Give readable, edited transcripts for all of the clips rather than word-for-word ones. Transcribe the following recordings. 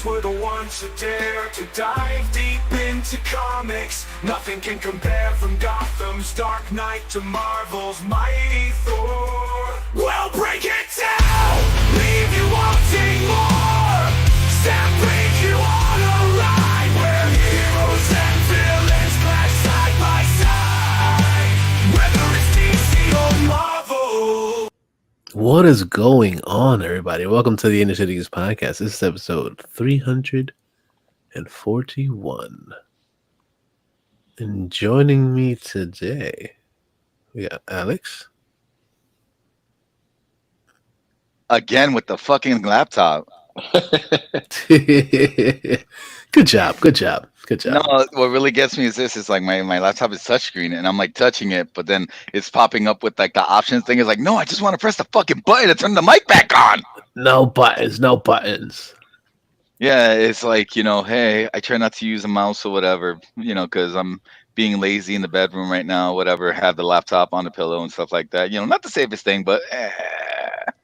We're the ones who dare to dive deep into comics. Nothing can compare from Gotham's Dark Knight to Marvel's Mighty Thor. We'll break it down, leave you wanting more. Stampede you on a ride where heroes and villains clash side by side. Whether it's DC or Marvel. What is going on, everybody? Welcome to the InnerCityGeeks podcast. This is episode 341. And joining me today, we got Alex. Again with the fucking laptop. Good job. No, what really gets me is this: is like my laptop is touchscreen, and I'm like touching it, but then it's popping up with like the options thing. Is like, no, I just want to press the fucking button to turn the mic back on. No buttons. Yeah, it's like, hey, I try not to use a mouse or whatever, because I'm being lazy in the bedroom right now, whatever. Have the laptop on the pillow and stuff like that. Not the safest thing, but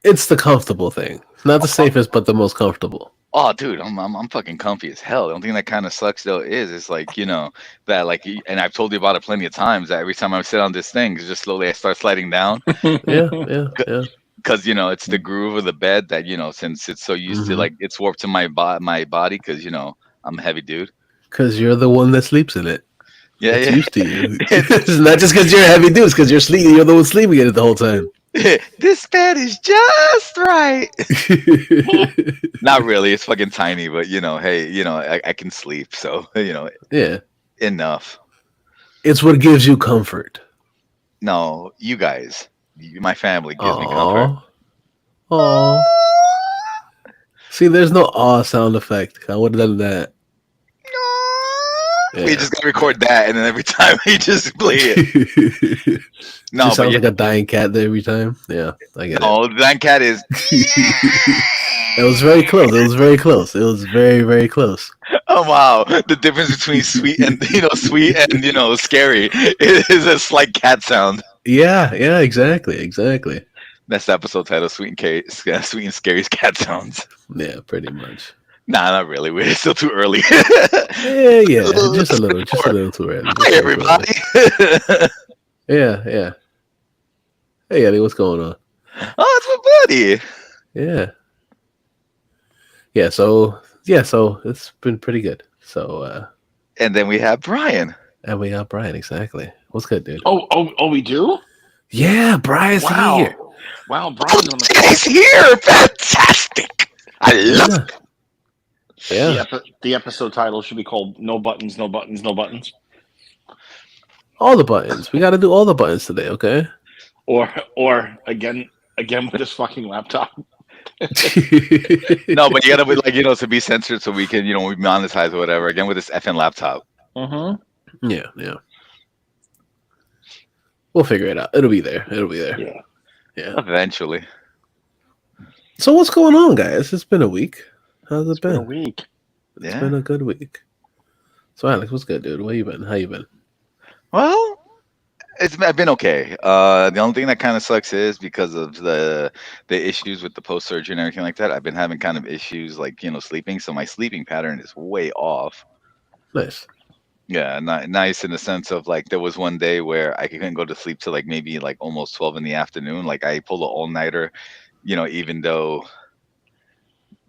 it's the comfortable thing. Not the safest, but the most comfortable. Oh, dude, I'm fucking comfy as hell. The only thing that kind of sucks though is like, that like, and I've told you about it plenty of times, that every time I sit on this thing, just slowly I start sliding down. Yeah. Because it's the groove of the bed that since it's so used to, like, it's warped to my body because I'm a heavy dude. Because you're the one that sleeps in it. Yeah, it's yeah. used to you. It's not just because you're a heavy dude. It's because you're the one sleeping in it the whole time. This bed is just right. Not really. It's fucking tiny, but hey, I can sleep, so yeah, enough. It's what gives you comfort. No, you guys, my family gives me comfort. Oh, see, there's no aw sound effect. I would have done that. Yeah. We just gotta record that, and then every time we just play it. No, it sounds like a dying cat there every time. Yeah, I get it. Oh, the dying cat is. It was very close. It was very close. It was very, very close. Oh wow! The difference between sweet and sweet and scary is a slight cat sound. Yeah, exactly. That's the episode title: Sweet and Scary's cat sounds. Yeah, pretty much. Nah, not really. We're still too early. yeah, just a little too early. Hi, everybody. Yeah. Hey, Eddie, what's going on? Oh, it's my buddy. Yeah. So it's been pretty good. So. And then we have Brian. And we got Brian, exactly. What's good, dude? Oh, we do? Yeah, Brian's here. Wow, Brian's on the He's here. Fantastic. I love it. Yeah. The episode title should be called No Buttons, No Buttons, No Buttons. All the buttons. We got to do all the buttons today, okay? Or again with this fucking laptop. No, but you gotta be like, to be censored so we can, we monetize or whatever. Again with this effing laptop. Mm-hmm. Yeah. We'll figure it out. It'll be there. Yeah. Eventually. So what's going on, guys? It's been a week. How's it been? A week. It's been a good week. So Alex, what's good, dude? Where you been? How you been? Well, I've been okay. The only thing that kind of sucks is because of the issues with the post surgery and everything like that. I've been having kind of issues like sleeping, so my sleeping pattern is way off. Nice. Yeah, nice in the sense of like there was one day where I couldn't go to sleep till like maybe like almost 12 in the afternoon. Like I pulled an all-nighter, even though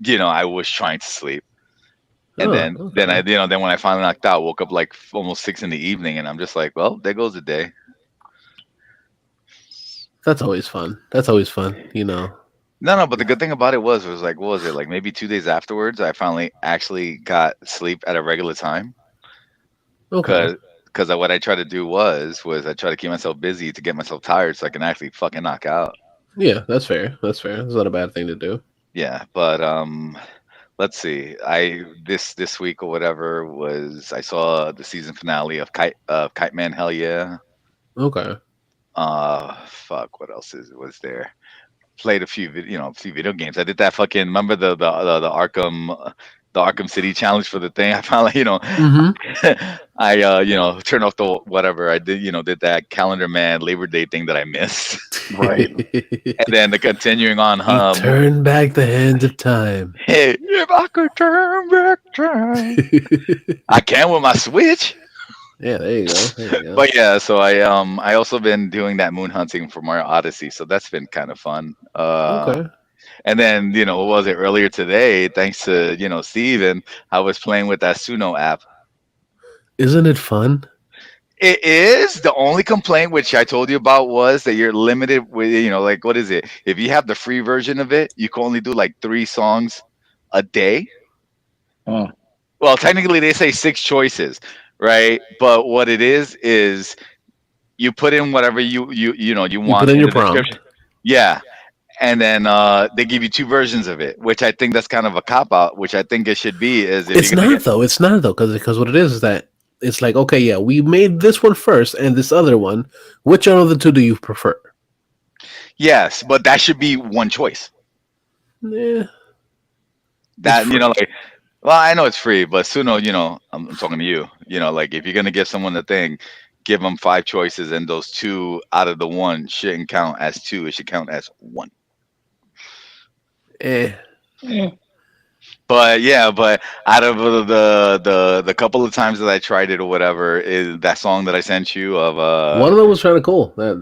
I was trying to sleep. And then when I finally knocked out, woke up like almost 6 in the evening, and I'm just like, well, there goes the day. That's always fun. No, but the good thing about it was like, what was it, like maybe 2 days afterwards, I finally actually got sleep at a regular time. Okay. Because what I tried to do was I tried to keep myself busy to get myself tired so I can actually fucking knock out. Yeah, that's fair. It's not a bad thing to do. Yeah, but let's see. This week or whatever I saw the season finale of Kite Man. Hell yeah. Okay. Fuck. What else was there? Played a few, a few video games. I did that fucking. Remember the Arkham, the Arkham City challenge for the thing. I finally, Mm-hmm. I turned off the whatever I did. Did that Calendar Man Labor Day thing that I missed, Right. and then the continuing on. He turned back the hands of time. Hey, if I could turn back time, I can with my Switch. Yeah, there you go. There you go. But yeah, so I also been doing that moon hunting for Mario Odyssey, so that's been kind of fun. Okay. And then what was it earlier today? Thanks to Steven, I was playing with that Suno app. Isn't it fun? It is. The only complaint which I told you about was that you're limited with like what is it? If you have the free version of it, you can only do like 3 songs a day. Oh. Well, technically they say 6 choices, right? But what it is you put in whatever you You want put in in your the description. prompt. Yeah. And then they give you 2 versions of it, which I think that's kind of a cop out. Which I think it should be is if It's you're gonna not get though. It's not though, because what it is that it's like, okay, yeah, we made this one first and this other one. Which one of the two do you prefer? yes, but that should be one choice. Yeah, That free. like, well, I know it's free, but Suno, I'm talking to you. Like if you're gonna give someone the thing, give them 5 choices, and those 2 out of the one shouldn't count as 2. It should count as 1. Eh. Yeah. But yeah, but out of the couple of times that I tried it or whatever, is that song that I sent you of One of them was kind of cool. That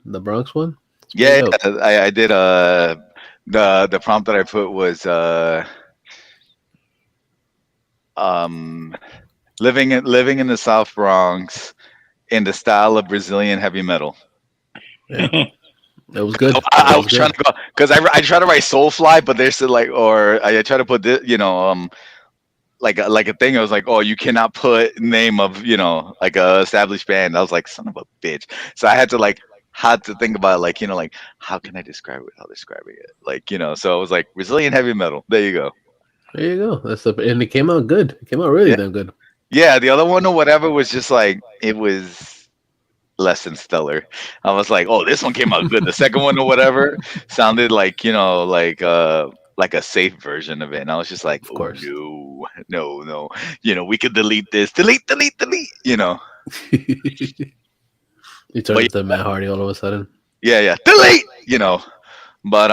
the Bronx one. It's pretty yeah, dope. I did the prompt that I put was um living in the South Bronx in the style of Brazilian heavy metal. Yeah, it was good. I It was was trying good. to go because I try to write Soulfly, but there's still like, or I try to put this, like a thing. I was like, oh, you cannot put name of like a established band. I was like, son of a bitch. So I had to think about like like how can I describe it without describing it, like So I was like Brazilian heavy metal. There you go. There you go. And it came out good. It came out really Yeah, damn good. yeah. The other one or whatever was just like it was less than stellar. I was like, oh, this one came out good. The second one or whatever sounded like like a safe version of it, and I was just like, Of oh course. no, no, no. We could delete this, delete, delete, delete. He turns But into Matt Hardy all of a sudden. yeah, yeah, delete. But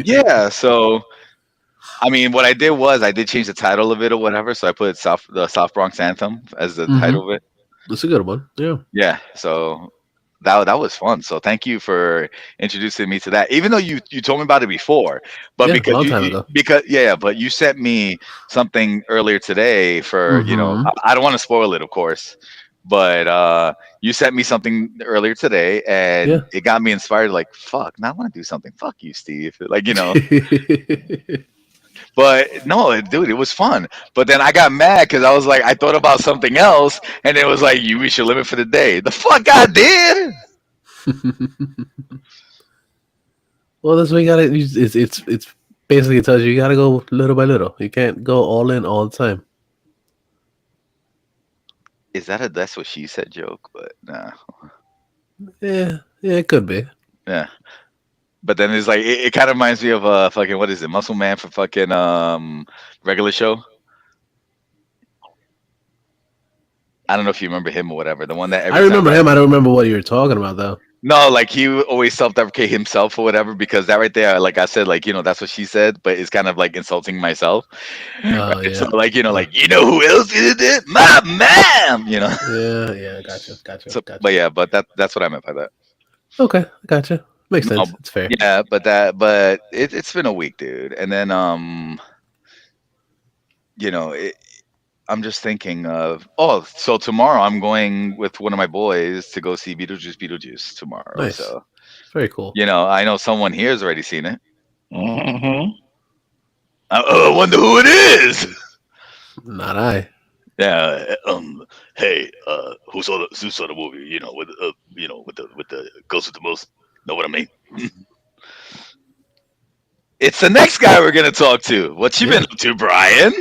yeah. So I mean, what I did was I did change the title of it or whatever. So I put the South Bronx Anthem as the Mm-hmm. title of it. That's a good one. Yeah. Yeah. So that was fun. So thank you for introducing me to that. Even though you told me about it before, but Yeah, a because long time ago. because yeah, but you sent me something earlier today for Mm-hmm. I don't want to spoil it, of course, but you sent me something earlier today, and Yeah. it got me inspired. Like fuck, now I want to do something. Fuck you, Steve. Like But no, dude, it was fun. But then I got mad because I was like, I thought about something else, and it was like, you reached your limit for the day. The fuck I did. Well, that's what you gotta. It's basically it tells you gotta go little by little. You can't go all in all the time. Is that a that's what she said joke? But nah, Yeah, it could be. yeah. But then it's like it kind of reminds me of fucking what is it, Muscle Man for fucking regular show. I don't know if you remember him or whatever. The one that I every time remember him. I don't remember what you were talking about though. no, like he would always self-deprecate himself or whatever because that right there, like I said, like that's what she said, but it's kind of like insulting myself. Oh Right? So yeah. like Yeah. like who else did it? My man. Yeah. Gotcha. So, but yeah, but that's what I meant by that. Okay, gotcha. Makes No, sense. It's fair. yeah, but it's been a week, dude, and then you know, it, I'm just thinking of so tomorrow I'm going with one of my boys to go see Beetlejuice tomorrow. Nice. So Very cool. I know someone here has already seen it. Mm-hmm. I wonder who it is. Not I. Yeah. Hey. Who saw the movie? With the ghost with the most. Know what I mean? It's the next guy we're gonna talk to. What you been up to, Brian?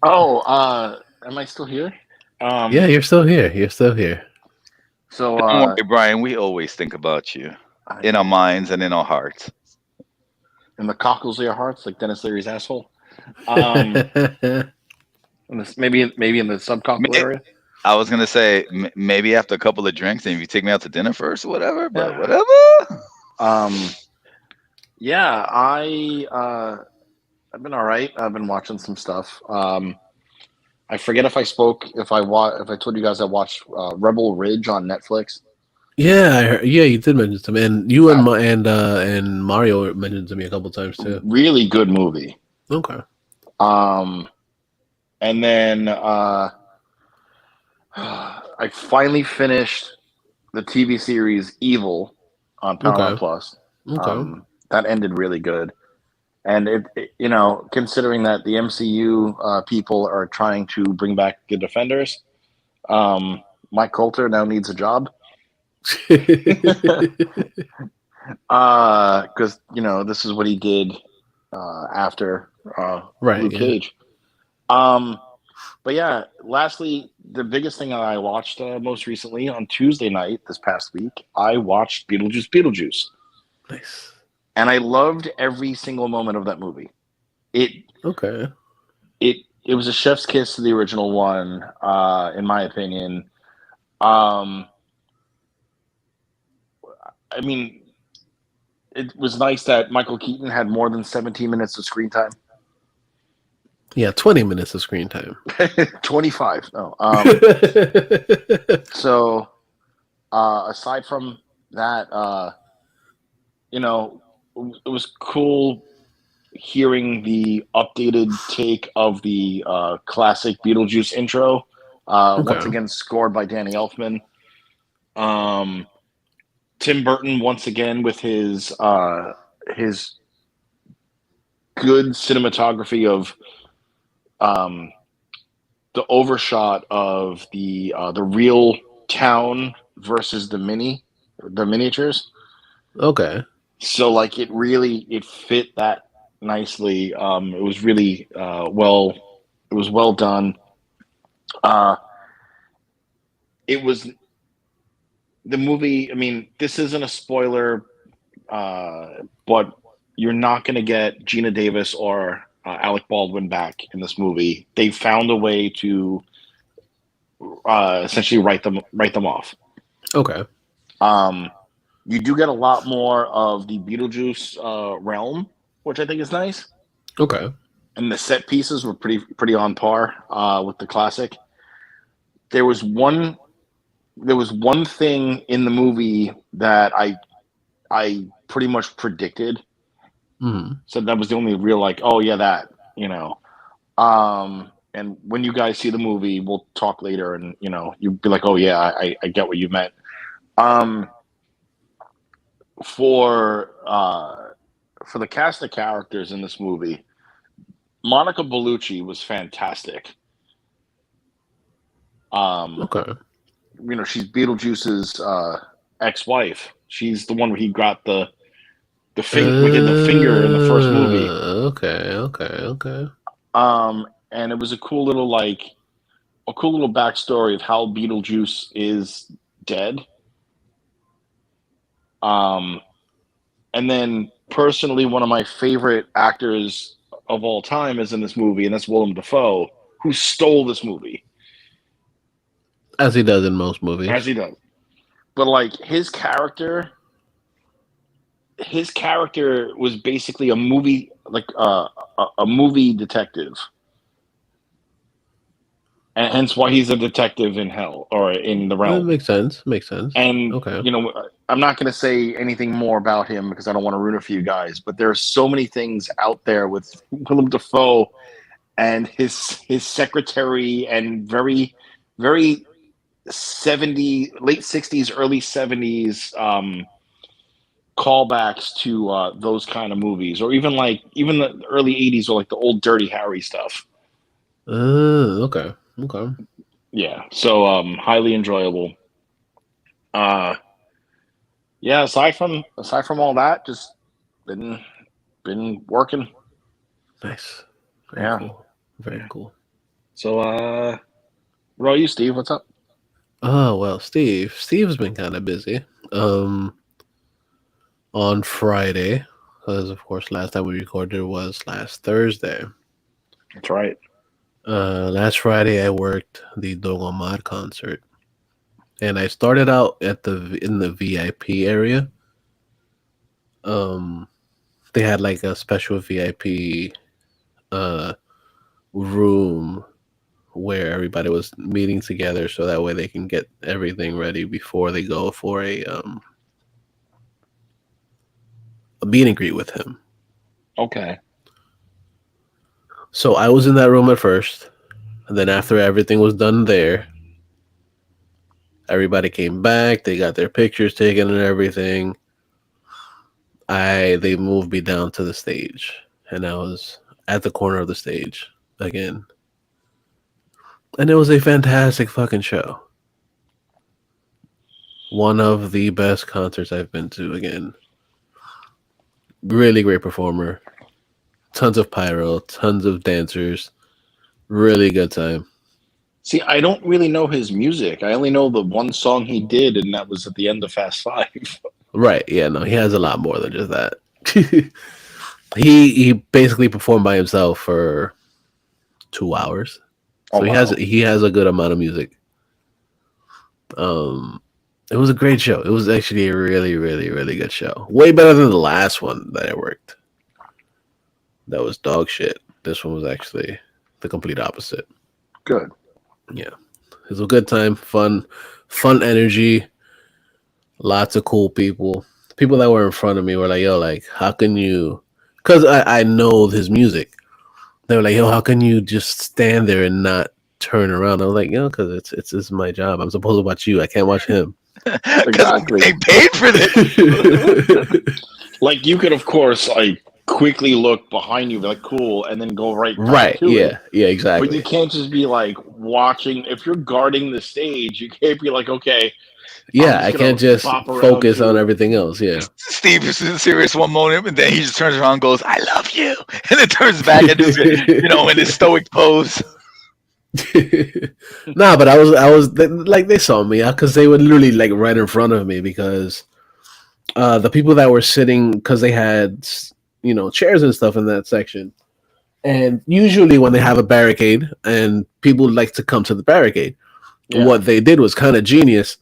Oh, am I still here? Yeah, you're still here. You're still here. So Don't worry, Brian. We always think about you in our minds and in our hearts. in the cockles of your hearts, like Dennis Leary's asshole. In this, maybe in the subcockle May- area. I was gonna say maybe after a couple of drinks, and if you take me out to dinner first or whatever. But Yeah. whatever. Yeah, I've been all right. I've been watching some stuff. I forget if I told you guys I watched Rebel Ridge on Netflix. Yeah, yeah, you did mention some, and you and Uh, my and Mario mentioned to me a couple times too. Really good movie. Okay. And then I finally finished the TV series Evil on Paramount Okay. Plus. Okay. That ended really good. And considering that the MCU people are trying to bring back the Defenders, Mike Coulter now needs a job because this is what he did after Right. Luke Yeah. Cage. But yeah, lastly, the biggest thing that I watched most recently on Tuesday night this past week, I watched Beetlejuice, Nice. and I loved every single moment of that movie. Okay. It was a chef's kiss to the original one, in my opinion. I mean, it was nice that Michael Keaton had more than 17 minutes of screen time. Yeah, 20 minutes of screen time. 25. No. So, aside from that, it was cool hearing the updated take of the classic Beetlejuice intro. Once again, scored by Danny Elfman. Tim Burton once again with his good cinematography of the overshot of the real town versus the miniatures. Okay. So like it fit that nicely. It was really well done. It was the movie. I mean, this isn't a spoiler, but you're not going to get Gina Davis or Alec Baldwin back in this movie. They found a way to essentially write them off. Okay. You do get a lot more of the Beetlejuice realm, which I think is nice. Okay. And the set pieces were pretty on par with the classic. There was one thing in the movie that I pretty much predicted. Mm-hmm. So that was the only real oh yeah, that. And when you guys see the movie, we'll talk later, and you'll be like, oh yeah, I get what you meant. For the cast of characters in this movie, Monica Bellucci was fantastic. Okay. She's Beetlejuice's ex-wife. She's the one where he got the did the finger in the first movie. Okay. And it was a cool little backstory of how Beetlejuice is dead. And then personally, one of my favorite actors of all time is in this movie, and that's Willem Dafoe, who stole this movie. As he does in most movies. As he does. But his character was basically a movie, a movie detective. And hence why he's a detective in hell or in the realm. That makes sense. And okay. I'm not going to say anything more about him because I don't want to ruin it for you guys. But there are so many things out there with Willem Dafoe and his secretary and very, very late 60s, early 70s callbacks to those kind of movies, or even the early 80s, or the old Dirty Harry stuff. Okay. Yeah, so highly enjoyable. Yeah, aside from all that, just been working. Nice. Very cool. Very cool. So what about you, Steve? What's up? Oh well, Steve's been kind of busy. Um, on Friday, because of course last time we recorded was last Thursday. That's right. Last Friday I worked the Dogon Mod concert, and I started out at the VIP area. Um, they had like a special VIP uh room where everybody was meeting together, so that way they can get everything ready before they go for a meet and greet with him. Okay. So I was in that room at first, and then after everything was done there, everybody came back. They got their pictures taken and everything. They moved me down to the stage, and I was at the corner of the stage again, and it was a fantastic fucking show. One of the best concerts I've been to again. Really great performer. Tons of pyro, tons of dancers. Really good time. See, I don't really know his music. I only know the one song he did, and that was at the end of Fast Five. Right, yeah, no, he has a lot more than just that. he basically performed by himself for 2 hours. So Oh, wow. he has a good amount of music. Um it was a great show. It was actually a really, really, really good show. Way better than the last one that I worked. That was dog shit. This one was actually the complete opposite. Good. Yeah. It was a good time, fun energy, lots of cool people. People that were in front of me were like, yo, like, how can you, because I know his music. They were like, yo, how can you just stand there and not turn around? I was like, yo, because it's my job. I'm supposed to watch you. I can't watch him. Because I'm Exactly. getting paid for this. Like, you could, of course, like, quickly look behind you, be like, cool, and then go right back Right. to it. Yeah, But exactly. you can't just be like watching. If you're guarding the stage, you can't be like, okay, Yeah, just I gonna can't just bop around focus on to- everything else. Yeah. Steve is serious one moment, and then he just turns around and goes, "I love you," and then turns back and just, in his stoic pose. Nah, but like they saw me because they were literally like right in front of me because the people that were sitting because they had chairs and stuff in that section, and usually when they have a barricade and people like to come to the barricade, Yeah. what they did was kind of genius.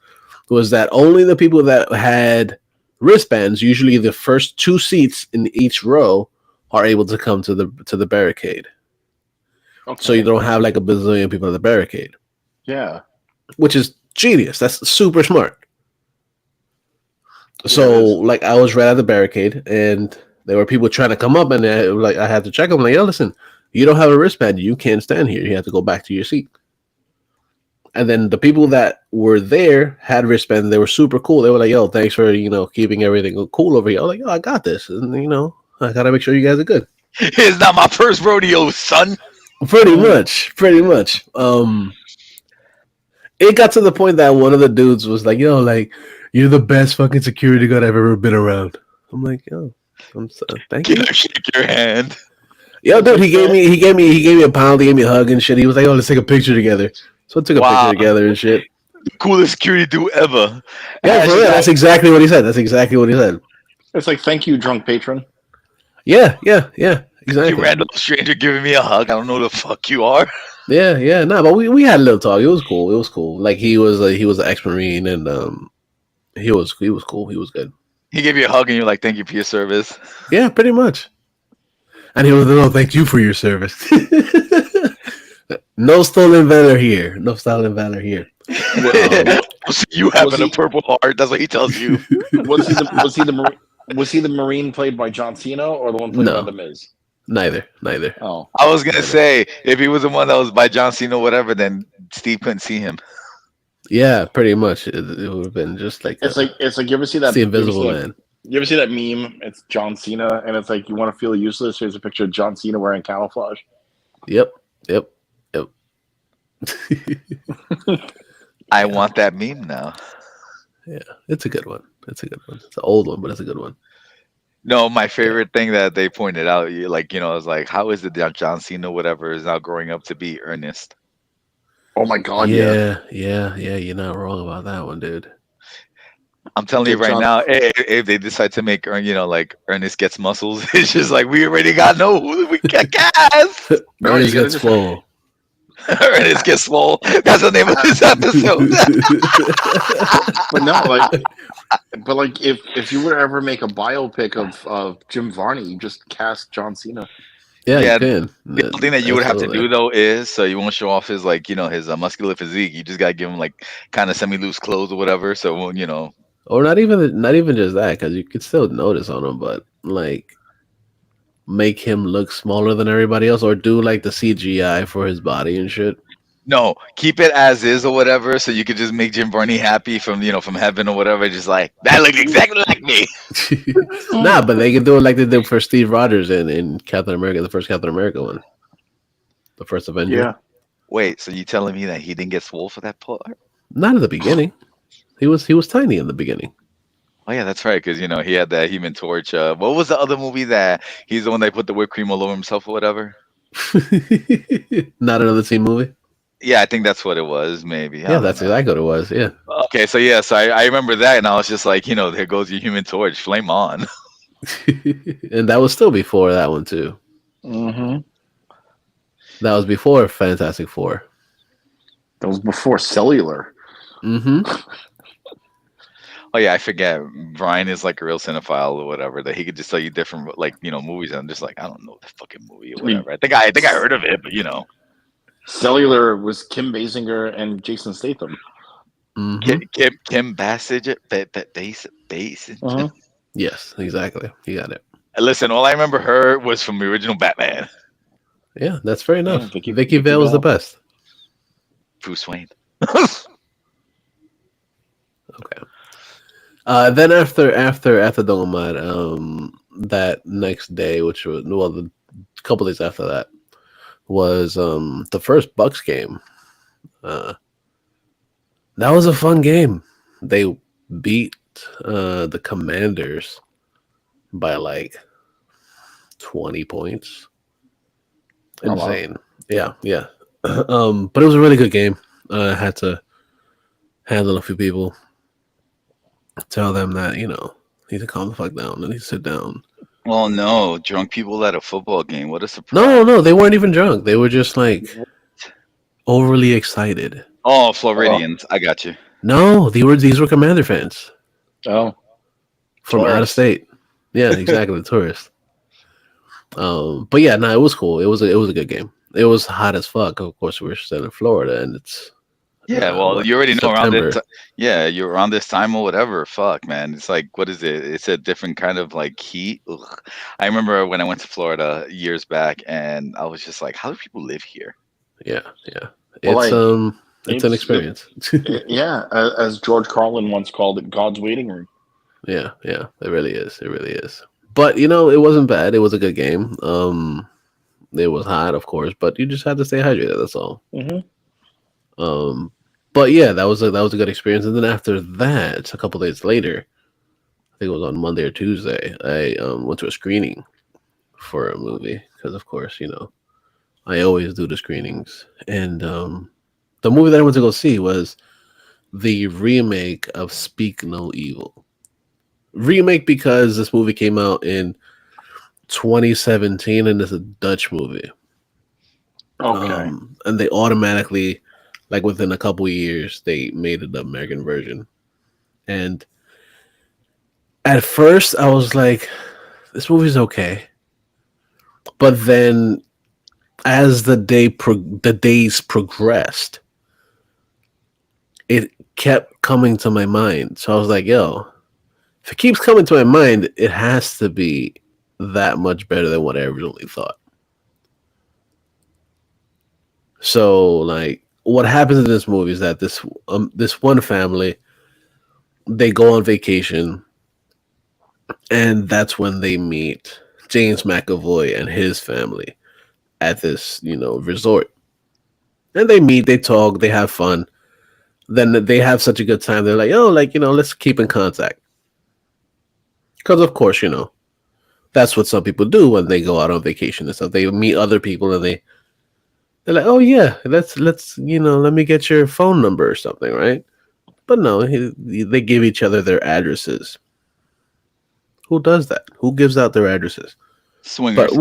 Was that only the people that had wristbands, usually the first two seats in each row, are able to come to the barricade. Okay. So you don't have like a bazillion people at the barricade, Yeah. which is genius. That's super smart. Yeah, So it is. like I was right at the barricade, and there were people trying to come up, and I had to check them. Like, yo, listen, you don't have a wristband, you can't stand here. You have to go back to your seat. And then the people that were there had wristbands. They were super cool. They were like, yo, thanks for keeping everything cool over here. I was like, yo, I got this, and I gotta make sure you guys are good. It's not my first rodeo, son. Pretty much. It got to the point that one of the dudes was like, "Yo, like, you're the best fucking security guard I've ever been around." I'm like, "Yo, thank you." Can I shake your hand? Yo, dude, he gave me a pound, he gave me a hug and shit. He was like, "Oh, let's take a picture together." So I took a Wow. picture together and shit. The coolest security dude ever. Yeah, for real. That's exactly what he said. It's like, thank you, drunk patron. Yeah, You exactly. random stranger giving me a hug. I don't know who the fuck you are. Yeah. Nah, but we had a little talk. It was cool. Like he was an ex-marine, and he was cool. He was good. He gave you a hug and you're like, "Thank you for your service." Yeah, pretty much. And he was like, "Oh, thank you for your service." No stolen valor here. No stolen valor here. So you having he- a purple heart. That's what he tells you. Was he the Marine played by John Cena or the one played No. by The Miz? Neither. Oh, I was gonna say, if he was the one that was by John Cena or whatever, then Steve couldn't see him. Yeah, pretty much. It would have been just like it's like you ever see that? the Invisible you ever see, Man. You ever see that meme? It's John Cena, and it's like, you want to feel useless. Here's a picture of John Cena wearing camouflage. Yep. I want that meme now. Yeah, it's a good one. It's an old one, but it's a good one. No, my favorite thing that they pointed out, is like, how is it that John Cena, whatever, is now growing up to be Ernest? Oh my God, yeah. Yeah. You're not wrong about that one, dude. I'm telling you Get right John. now, if they decide to make like Ernest gets muscles, it's just like we already got we got gas. No, you Ernest gotta gets just. swole. Ernest gets swole. That's the name of this episode. But no, like if you were to ever make a biopic of Jim Varney, you just cast John Cena. Yeah, you Yeah, can. the only thing that you would have to Absolutely. do though is so you won't show off his his muscular physique. You just gotta give him like kind of semi loose clothes or whatever. So Or not even just that, because you could still notice on him, but like make him look smaller than everybody else, or do like the CGI for his body and shit. no, keep it as is or whatever. So you could just make Jim Varney happy from from heaven or whatever. Just like that looked exactly like me. Nah, but they could do it like they did for Steve Rogers in Captain America, the first Captain America one, the first Avenger. Yeah. Wait, so you telling me that he didn't get swole for that part? Not at the beginning. He was tiny in the beginning. Oh yeah, that's right. Because he had that Human Torch. What was the other movie that he's the one that put the whipped cream all over himself or whatever? Not another team movie. Yeah, I think that's what it was. Maybe. I Yeah, don't that's know. exactly what it was. Yeah. Okay, so yeah, so I remember that, and I was just like, there goes your Human Torch, flame on. And that was still before that one too. Mm-hmm. That was before Fantastic Four. That was before cellular. Mm-hmm. Oh yeah, I forget. Brian is like a real cinephile or whatever that he could just tell you different movies, and I'm just like, I don't know the fucking movie or I mean, whatever. I think I heard of it, but Cellular was Kim Basinger and Jason Statham. Mm-hmm. Kim Bassage, Bass. Uh-huh. Yes, exactly. You got it. Listen, all I remember her was from the original Batman. Yeah, that's fair enough. Yeah, Vicky Vale was the best. Bruce Wayne. Okay. Then after Dolomite, that next day, which was the couple days after that, was the first Bucks game. That was a fun game. They beat the Commanders by like 20 points. Insane. Oh, wow. Yeah. But it was a really good game. I had to handle a few people, tell them that need to calm the fuck down, and need to sit down. Oh no, drunk people at a football game. What a surprise. No, they weren't even drunk. They were just like overly excited. Oh, Floridians. I got you. No, these were Commander fans. Oh. From out of state. Yeah, exactly. Tourists. But yeah, no, it was cool. It was a good game. It was hot as fuck. Of course, we were still in Florida, and it's well, you already know September. around it. Yeah, you're around this time or whatever. Fuck, man. It's like, what is it? It's a different kind of like heat. Ugh. I remember when I went to Florida years back, and I was just like, how do people live here? Yeah. Well, it's an experience. Yeah, as George Carlin once called it, God's waiting room. Yeah, it really is. It really is. But it wasn't bad. It was a good game. It was hot, of course, but you just had to stay hydrated. That's all. Mm-hmm. But yeah, that was a good experience. And then after that, a couple days later, I think it was on Monday or Tuesday, I went to a screening for a movie because, of course, I always do the screenings. And the movie that I went to go see was the remake of Speak No Evil. Remake because this movie came out in 2017 and it's a Dutch movie. Okay. And they automatically, like within a couple years, they made it the American version. And at first I was like, this movie's okay. But then as the days progressed, it kept coming to my mind. So I was like, yo, if it keeps coming to my mind, it has to be that much better than what I originally thought. So, like, what happens in this movie is that this one family, they go on vacation, and that's when they meet James McAvoy and his family at this, resort. And they meet, they talk, they have fun. Then they have such a good time. They're like, oh, let's keep in contact. Because, of course, that's what some people do when they go out on vacation and stuff. They meet other people and They're like, oh yeah, let's let me get your phone number or something, right? But no, they give each other their addresses. Who does that? Who gives out their addresses? But Swingers.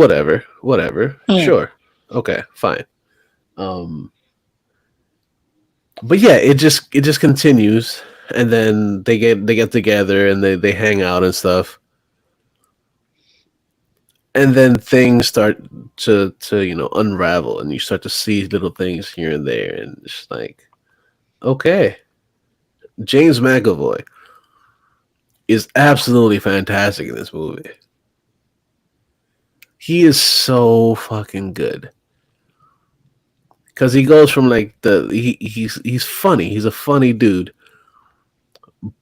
whatever. Hmm. Sure. Okay, fine. Um, but yeah, it just continues, and then they get together and they hang out and stuff, and then things start to unravel, and you start to see little things here and there, and it's like, okay, James McAvoy is absolutely fantastic in this movie. He is so fucking good because he goes from like he's funny. He's a funny dude,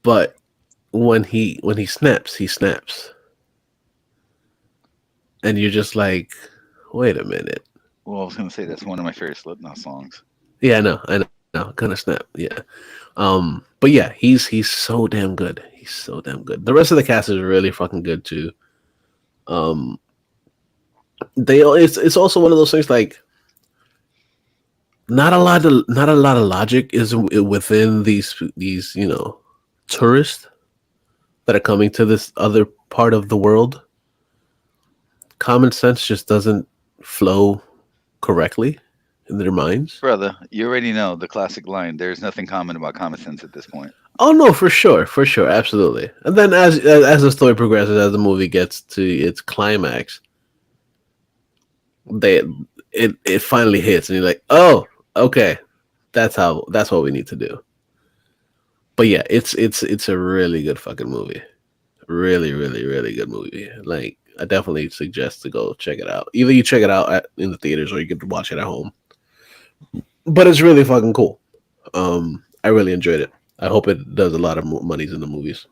but when he snaps, he snaps, and you're just like, wait a minute. Well, I was gonna say that's one of my favorite Slipknot songs. Yeah, I know, gonna snap. Yeah, but yeah, he's so damn good. He's so damn good. The rest of the cast is really fucking good too. Um, it's also one of those things like not a lot of logic is within these tourists that are coming to this other part of the world. Common sense just doesn't flow correctly in their minds. Brother, you already know the classic line. There's nothing common about common sense at this point. Oh no, for sure, absolutely. And then as the story progresses, as the movie gets to its climax, they it finally hits, and you're like, oh, okay, that's what we need to do. But yeah, it's a really good fucking movie. Really, really, really good movie. Like I definitely suggest to go check it out. Either you check it out in the theaters or you get to watch it at home. But it's really fucking cool. I really enjoyed it. I hope it does a lot of monies in the movies.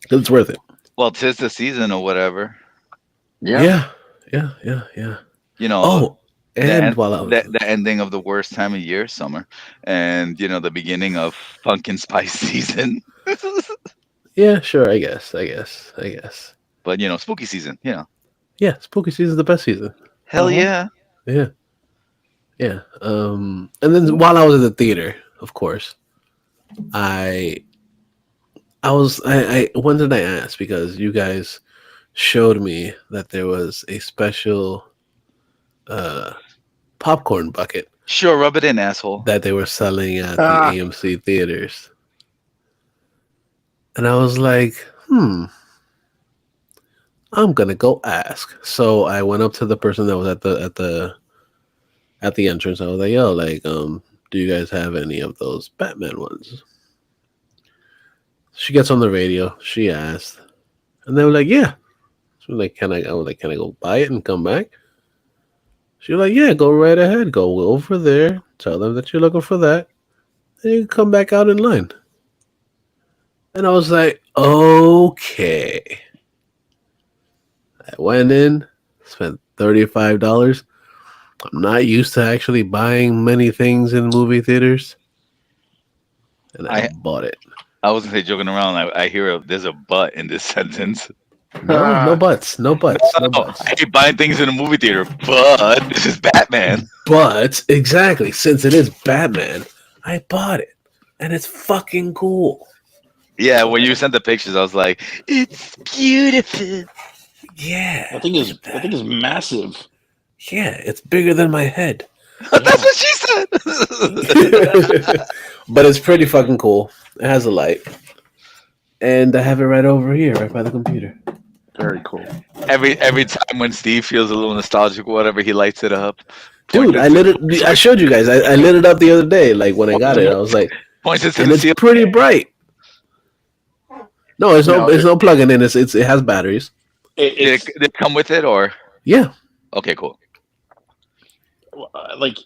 'Cause it's worth it. Well, 'tis the season or whatever. Yeah. Yeah. You know, Oh, and while I was the ending of the worst time of year, summer, and the beginning of pumpkin spice season. yeah, sure, I guess. But spooky season. Yeah, spooky season is the best season. Hell Mhm. yeah. Yeah, yeah. And then while I was in the theater, of course, I I when did I ask? Because you guys showed me that there was a special uh popcorn bucket Sure, rub it in, asshole. that they were selling at the Ah, AMC theaters. And I was like, I'm gonna go ask. So I went up to the person that was at the entrance. I was like, yo, like, do you guys have any of those Batman ones? She gets on the radio, she asked, and they were like, yeah. She was like, I was like, can I go buy it and come back? She was like, yeah, go right ahead. Go over there, tell them that you're looking for that, and you can come back out in line. And I was like, okay. I went in, spent $35. I'm not used to actually buying many things in movie theaters, and I I bought it. I wasn't say joking around. I hear there's a but in this sentence. No butts, no butts, no Oh, butts. I hate buying things in a movie theater, but this is Batman. But exactly, since it is Batman, I bought it, and it's fucking cool. Yeah, when you sent the pictures, I was like, it's beautiful. Yeah, I think look is at I think that. is massive. Yeah, it's bigger than my head. That's Yeah. what she said. But it's pretty fucking cool. It has a light, and I have it right over here, right by the computer. Very cool. every time when Steve feels a little nostalgic or whatever, he lights it up. Dude, Points I it lit to, it. I showed you guys. I lit it up the other day. Like when I got it, I was like, points it to and the it's ceiling. pretty bright. No, it's No, it's no plug-in in. It has batteries. It's Did it come with it or? Yeah, Okay, cool. like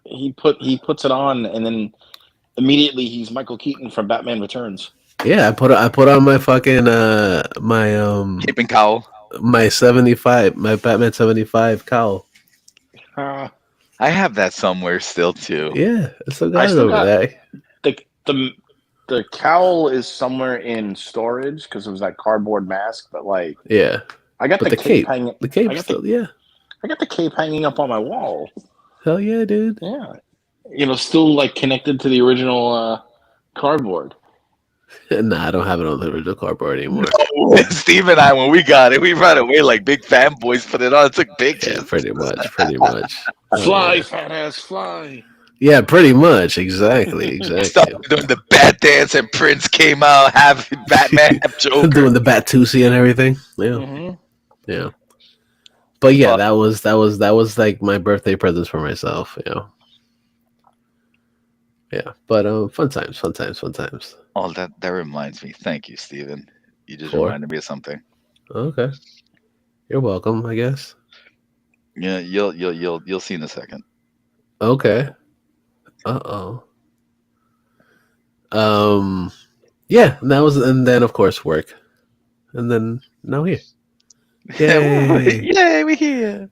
he puts it on and then immediately he's Michael Keaton from Batman Returns. yeah. I put on my fucking Keeping cowl. my 75 my Batman 75 cowl. Uh, I have that somewhere still too. Yeah, it's still I got it still over got there. the the the cowl is somewhere in storage because it was that cardboard mask. But like, Yeah, I got but the cape hanging. the cape I got still. Yeah, I got the cape hanging up on my wall. Hell yeah, dude. Yeah. Still like connected to the original cardboard. Nah, I don't have it on the original cardboard anymore. Steve and I, when we got it, we ran away like big fanboys. Put it on, took Yeah, pictures. pretty much. Hell Fly, yeah. fat ass, fly. Yeah, pretty much. Exactly. Started doing the bat dance, and Prince came out, have Batman, have Joker. Doing the Batusi and everything. Yeah. Mm-hmm. Yeah. But yeah, Fuck. that was like my birthday presents for myself, Yeah. But fun times. Oh, that reminds me. Thank you, Steven. You just For reminded me of something. okay. You're welcome, I guess. Yeah, you'll see in a second. Okay. Uh-oh. Yeah, and then of course work. And then now here. Yay. Yay, we here.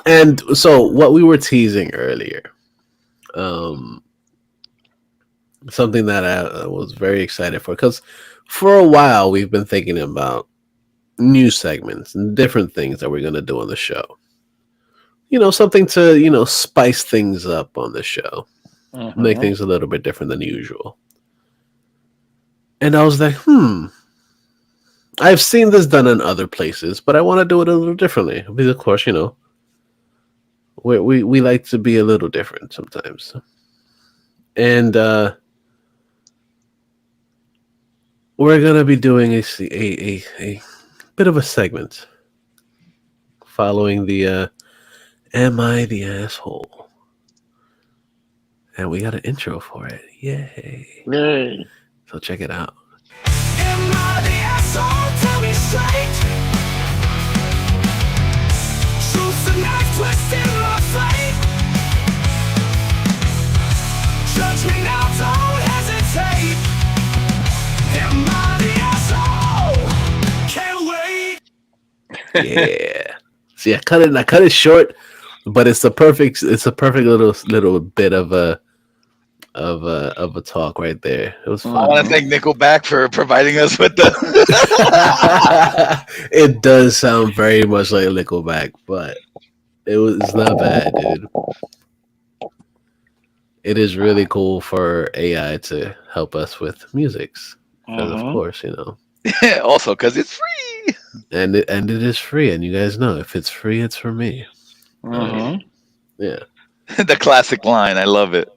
And so what we were teasing earlier, something that I was very excited for, because for a while we've been thinking about new segments and different things that we're going to do on the show. Something to, spice things up on the show, make things a little bit different than usual. And I was like, I've seen this done in other places, but I want to do it a little differently. Because, of course, we like to be a little different sometimes. And we're going to be doing a bit of a segment following the Am I the Asshole? And we got an intro for it. Yay. Yay. So check it out. Am I the asshole? Tell me straight. Truth's a knife twisting my fate. Judge me now, don't hesitate. Am I the asshole? Can't wait. Yeah. See, I cut it short, but it's a perfect little bit of a talk right there. It was I fun. want to thank Nickelback for providing us with the. It does sound very much like Nickelback, but it's not bad, dude. It is really cool for AI to help us with musics, because of course, Also, because it's free. and it is free, and you guys know if it's free, it's for me. Yeah. The classic line. I love it.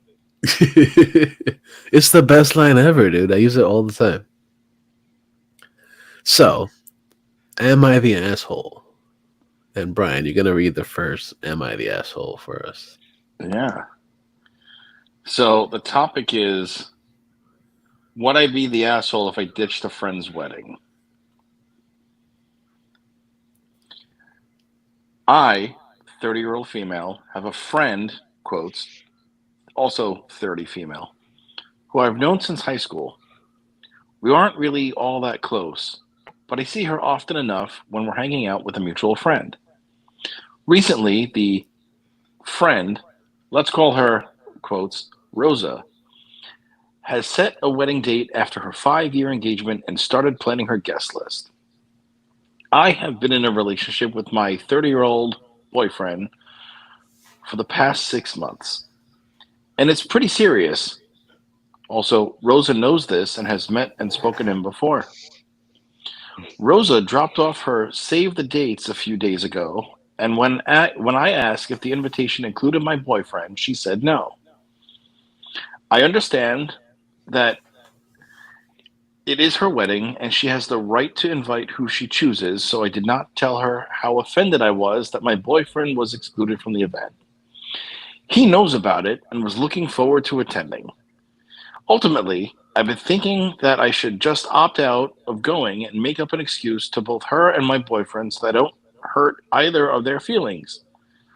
It's the best line ever, dude. I use it all the time. So, am I the asshole? And Brian, you're gonna read the first "Am I the asshole" for us? Yeah. So the topic is, would I be the asshole if I ditched a friend's wedding? I, 30-year-old female, have a friend, quotes, also 30 female, who I've known since high school. We aren't really all that close, but I see her often enough when we're hanging out with a mutual friend. Recently, the friend, let's call her, quotes, Rosa, has set a wedding date after her 5-year engagement and started planning her guest list. I have been in a relationship with my 30-year-old boyfriend for the past 6 months, and it's pretty serious. Also, Rosa knows this and has met and spoken to him before. Rosa dropped off her save the dates a few days ago, and when I asked if the invitation included my boyfriend, she said no. I understand that it is her wedding and she has the right to invite who she chooses, so I did not tell her how offended I was that my boyfriend was excluded from the event. He knows about it and was looking forward to attending. Ultimately, I've been thinking that I should just opt out of going and make up an excuse to both her and my boyfriend so that I don't hurt either of their feelings.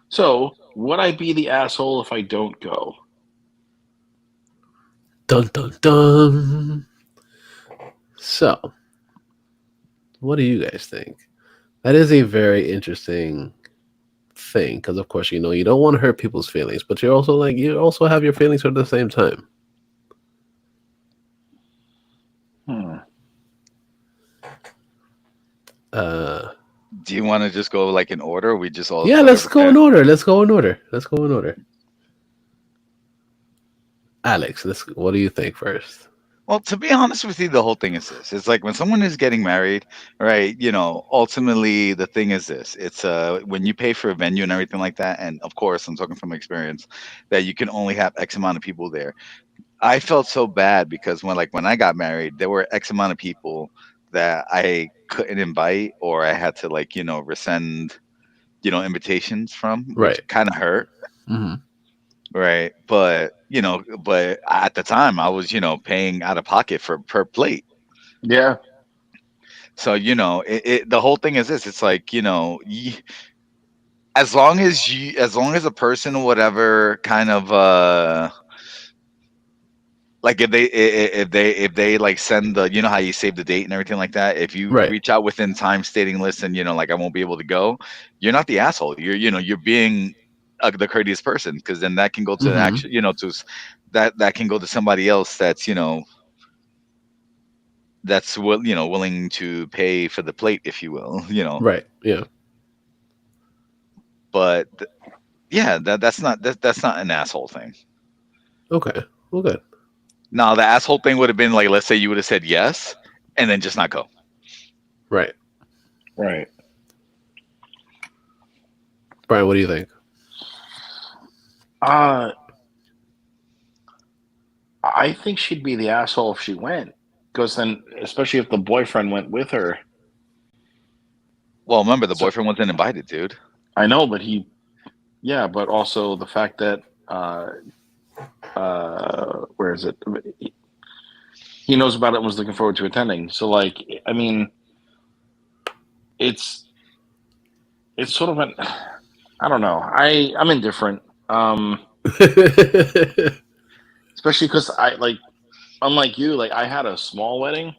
So, would I be the asshole if I don't go? Dun dun dun. So, what do you guys think? That is a very interesting thing, because of course, you don't want to hurt people's feelings, but you also have your feelings at the same time. Do you want to just go like in order? Or we just all Yeah, let's whatever. go in order. Let's go in order. Let's go in order. Alex, what do you think first? Well, to be honest with you, the whole thing is this. It's like when someone is getting married, right? Ultimately the thing is this. It's when you pay for a venue and everything like that, and of course I'm talking from experience, that you can only have X amount of people there. I felt so bad because when I got married, there were X amount of people that I couldn't invite or I had to resend, invitations from, which Right. kind of hurt. Hmm. Right. But at the time I was, paying out of pocket for per plate. Yeah. So, the whole thing is this, it's like, as long as a person or whatever kind of, like if they like send the, how you save the date and everything like that, if you Right. reach out within time stating, listen, like I won't be able to go, you're not the asshole. You're being the courteous person, because then that can go to Hmm. actually, that can go to somebody else that's, willing to pay for the plate, if you will, Right. Yeah. but yeah, that's not an asshole thing. Okay. Well, good. Now the asshole thing would have been like, let's say you would have said yes and then just not go. Right. Right. Brian, what do you think? I think she'd be the asshole if she went, because then, especially if the boyfriend went with her. Well, remember, the So- boyfriend wasn't invited, dude. I know, but but also the fact that, where is it? He knows about it and was looking forward to attending. So, like, I mean, it's sort of an, I don't know. I'm indifferent. Especially because unlike you, like I had a small wedding,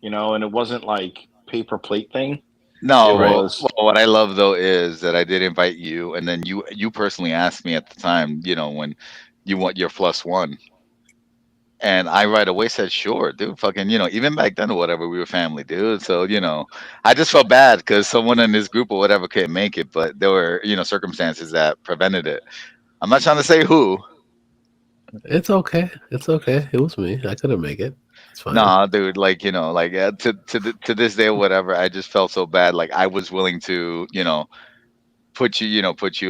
and it wasn't like pay-per plate thing. No, It Right. was. well, what I love though is that I did invite you, and then you personally asked me at the time, when you want your plus one, and I right away said sure, dude. Fucking, even back then or whatever, we were family, dude. So I just felt bad because someone in this group or whatever couldn't make it, but there were circumstances that prevented it. I'm not trying to say who. It's okay. It's okay. It was me. I couldn't make it. It's fine. Nah, dude, like to this day or whatever, I just felt so bad. Like I was willing to, put you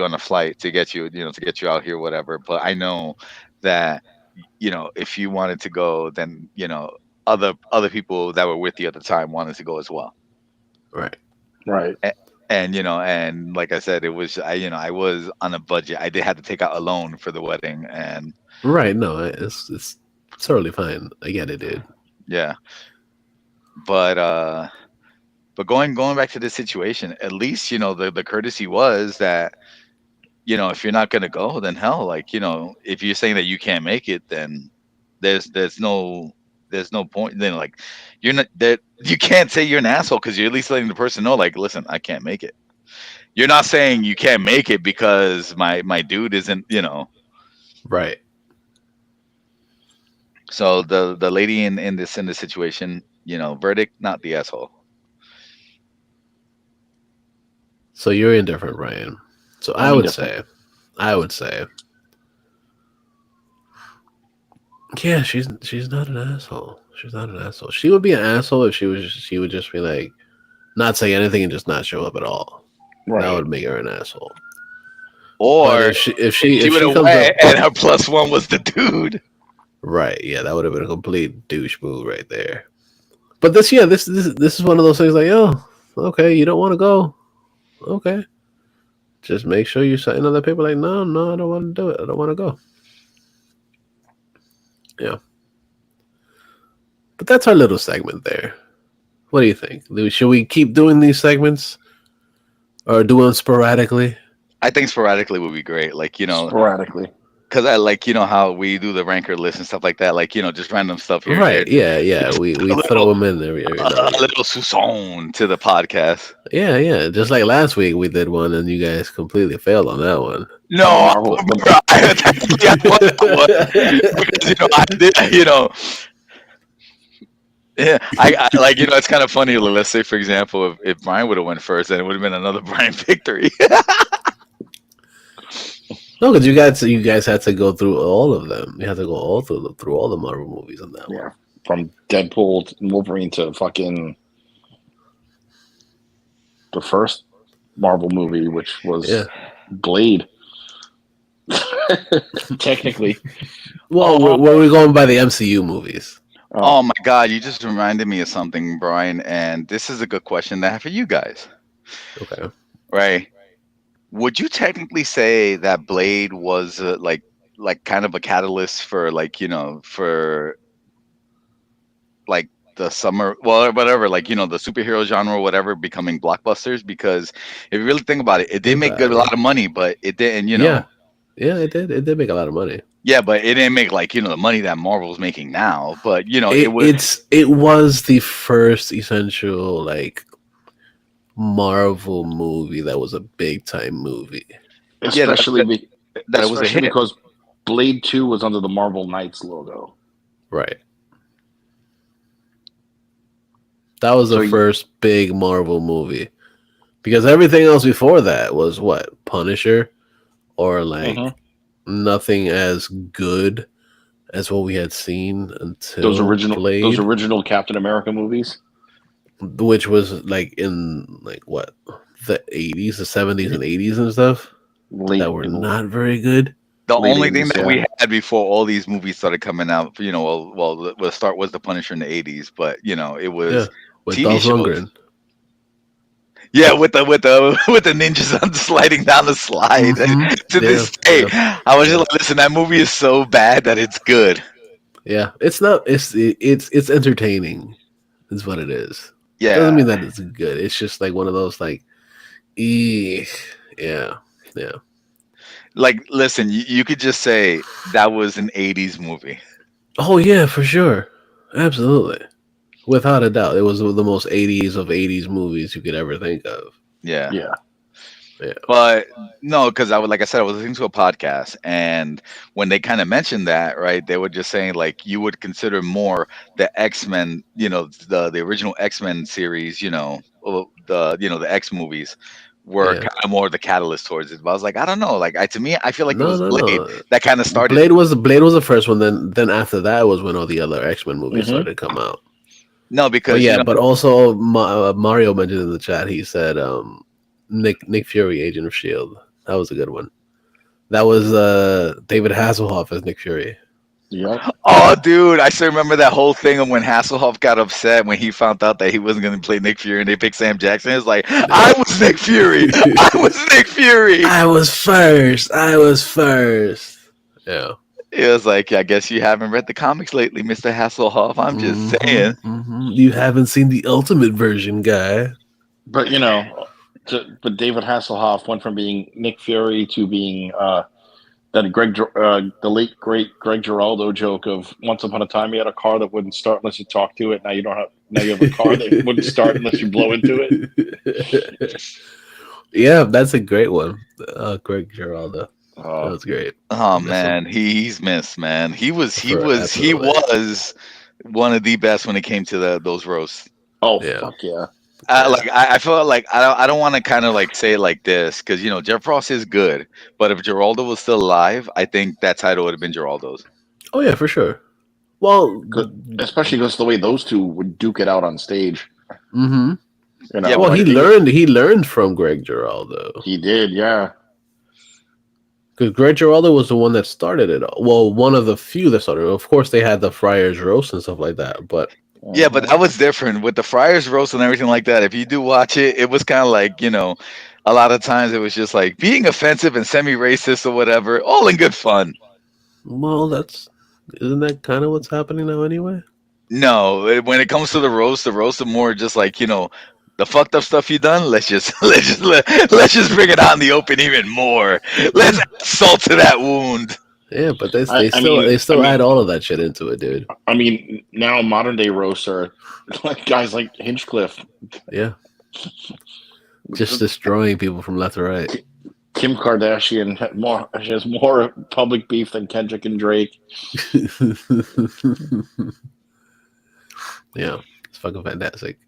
on a flight to get you, to get you out here, whatever. But I know that, if you wanted to go, then other people that were with you at the time wanted to go as well. Right. Right. And like I said, it was I was on a budget. I did have to take out a loan for the wedding, and Right. No, it's totally fine. I get it, dude. yeah. But going back to this situation, at least the courtesy was that, if you're not gonna go, then hell, like, if you're saying that you can't make it, then there's no point. Then, like, you're not that you can't say you're an asshole, because you're at least letting the person know, like, listen, I can't make it. You're not saying you can't make it because my dude isn't, Right. So the lady in this situation, verdict, not the asshole. So you're indifferent, Brian. So I'm indifferent. I would say, yeah, she's not an asshole. She's not an asshole. She would be an asshole if she would just be like, not say anything and just not show up at all. Right. That would make her an asshole. Or But if she went comes away up, and her plus one was the dude. right, yeah, that would have been a complete douche move right there. But this is one of those things like, oh, okay, you don't want to go, okay, just make sure you sign other people like, no, I don't want to do it. I don't want to go. Yeah. But that's our little segment there. What do you think? Should we keep doing these segments or do them sporadically? I think sporadically would be great. Like, Sporadically. because I like, how we do the ranker list and stuff like that. Like, just random stuff here. Right. And there. Yeah. We little- throw them in every now and A then. little Susan to the podcast. Yeah. Just like last week we did one and you guys completely failed on that one. No, I remember I won that one. Because, I did, Yeah, I like it's kind of funny. Let's say, for example, if Brian would have went first, then it would have been another Brian victory. No, because you guys had to go through all of them. You had to go all through all the Marvel movies on that Yeah, one. from Deadpool to Wolverine to fucking the first Marvel movie, which was Yeah. Blade. Technically. Well, Oh, we're going by the MCU movies. oh my God, you just reminded me of something, Brian, and this is a good question to have for you guys, Okay. right? Would you technically say that Blade was like kind of a catalyst for for like the summer, well, whatever, the superhero genre, whatever, becoming blockbusters? Because if you really think about it, it did make a lot of money, but it didn't, Yeah. Yeah, it did. It did make a lot of money. yeah, but it didn't make the money that Marvel's making now. But it was. It was the first essential like Marvel movie that was a big time movie. Yeah, Especially, that it was a especially hit. because Blade 2 was under the Marvel Knights logo. Right. That was the So first big Marvel movie. Because everything else before that was what? Punisher or like nothing as good as what we had seen until those Blade, original Captain America movies. which was like in like what, the 80s, the 70s and 80s and stuff that were not very good. The Late only thing 80s, that we yeah. had before all these movies started coming out, the start was the Punisher in the '80s, but it was With TV Dolph shows. Lundgren. Yeah, with the with the ninjas on sliding down the slide. To this day, I was just like, listen, that movie is so bad that it's good. Yeah, it's not. It's entertaining. Is what it is. Yeah, Doesn't mean that it's good. It's just like one of those like, yeah. like listen, you could just say that was an '80s movie. Oh yeah, for sure, absolutely, without a doubt, it was the most '80s of '80s movies you could ever think of. Yeah. Yeah. Yeah. But no, because like I said, I was listening to a podcast, and when they kind of mentioned that, right, they were just saying like you would consider more the X-Men, the original X-Men series, the X movies were kind of more the catalyst towards it. But I was like, I don't know, like to me, I feel like it was Blade that kind of started. Blade was the first one. Then after that was when all the other X-Men movies started to come out. No, because but also Mario mentioned in the chat. He said Nick Fury, Agent of S.H.I.E.L.D. That was a good one. That was David Hasselhoff as Nick Fury. Yep. Oh, dude, I still remember that whole thing of when Hasselhoff got upset when he found out that he wasn't going to play Nick Fury and they picked Sam Jackson. It's like, I was Nick Fury. I was Nick Fury. I was first. Yeah. It was like, I guess you haven't read the comics lately, Mr. Hasselhoff. I'm just saying. You haven't seen the Ultimate version, guy. But but David Hasselhoff went from being Nick Fury to being the late great Greg Giraldo joke of once upon a time you had a car that wouldn't start unless you talk to it. Now you don't have. Now you have a car that wouldn't start unless you blow into it. Yeah, that's a great one. Greg Giraldo. That was great. Oh man, he's missed, man. He was one of the best when it came to those roasts. Oh fuck yeah. I feel like I don't want to kind of like say it like this because Jeff Ross is good, but if Geraldo was still alive, I think that title would have been Geraldo's. Oh yeah, for sure. Well, especially because the way those two would duke it out on stage. Mm-hmm. Yeah, well, he learned from Greg Giraldo. He did, yeah. Because Greg Giraldo was the one that started it all. Well, one of the few that started it. Of course, they had the Friars Roast and stuff like that, but. Yeah, but that was different with the Friars Roast and everything like that. If you do watch it, it was kind of like, a lot of times it was just like being offensive and semi-racist or whatever, all in good fun. Well, isn't that kind of what's happening now anyway? No, when it comes to the roast are more just like, the fucked up stuff you done. Let's just bring it out in the open even more. Let's add salt to that wound. Yeah, but they still add all of that shit into it, dude. I mean, now modern day roasts are like guys like Hinchcliffe. Yeah. Just destroying people from left to right. Kim Kardashian has more public beef than Kendrick and Drake. Yeah. It's fucking fantastic.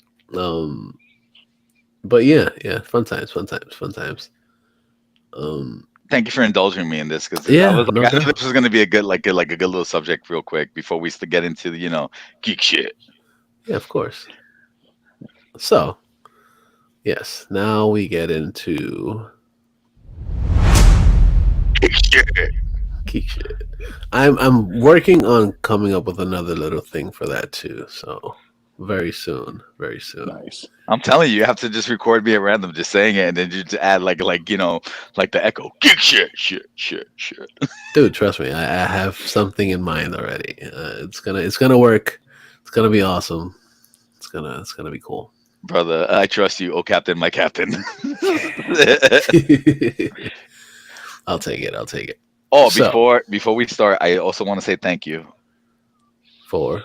But yeah, fun times, fun times, fun times. Thank you for indulging me in this because I Yeah, was no like, I knew doubt. this was going to be a good, like a good little subject, real quick, before we get into the geek shit. Yeah, of course. So, yes, now we get into Geek shit. geek shit. I'm working on coming up with another little thing for that too. So very soon, very soon. Nice. I'm telling you, you have to just record me at random, just saying it, and then you just add like the echo. Geek shit, shit, shit, shit. Dude, trust me, I have something in mind already. It's gonna work. It's gonna be awesome. It's gonna be cool. Brother, I trust you. Oh, Captain, my Captain. I'll take it. I'll take it. Oh, So before we start, I also want to say thank you. for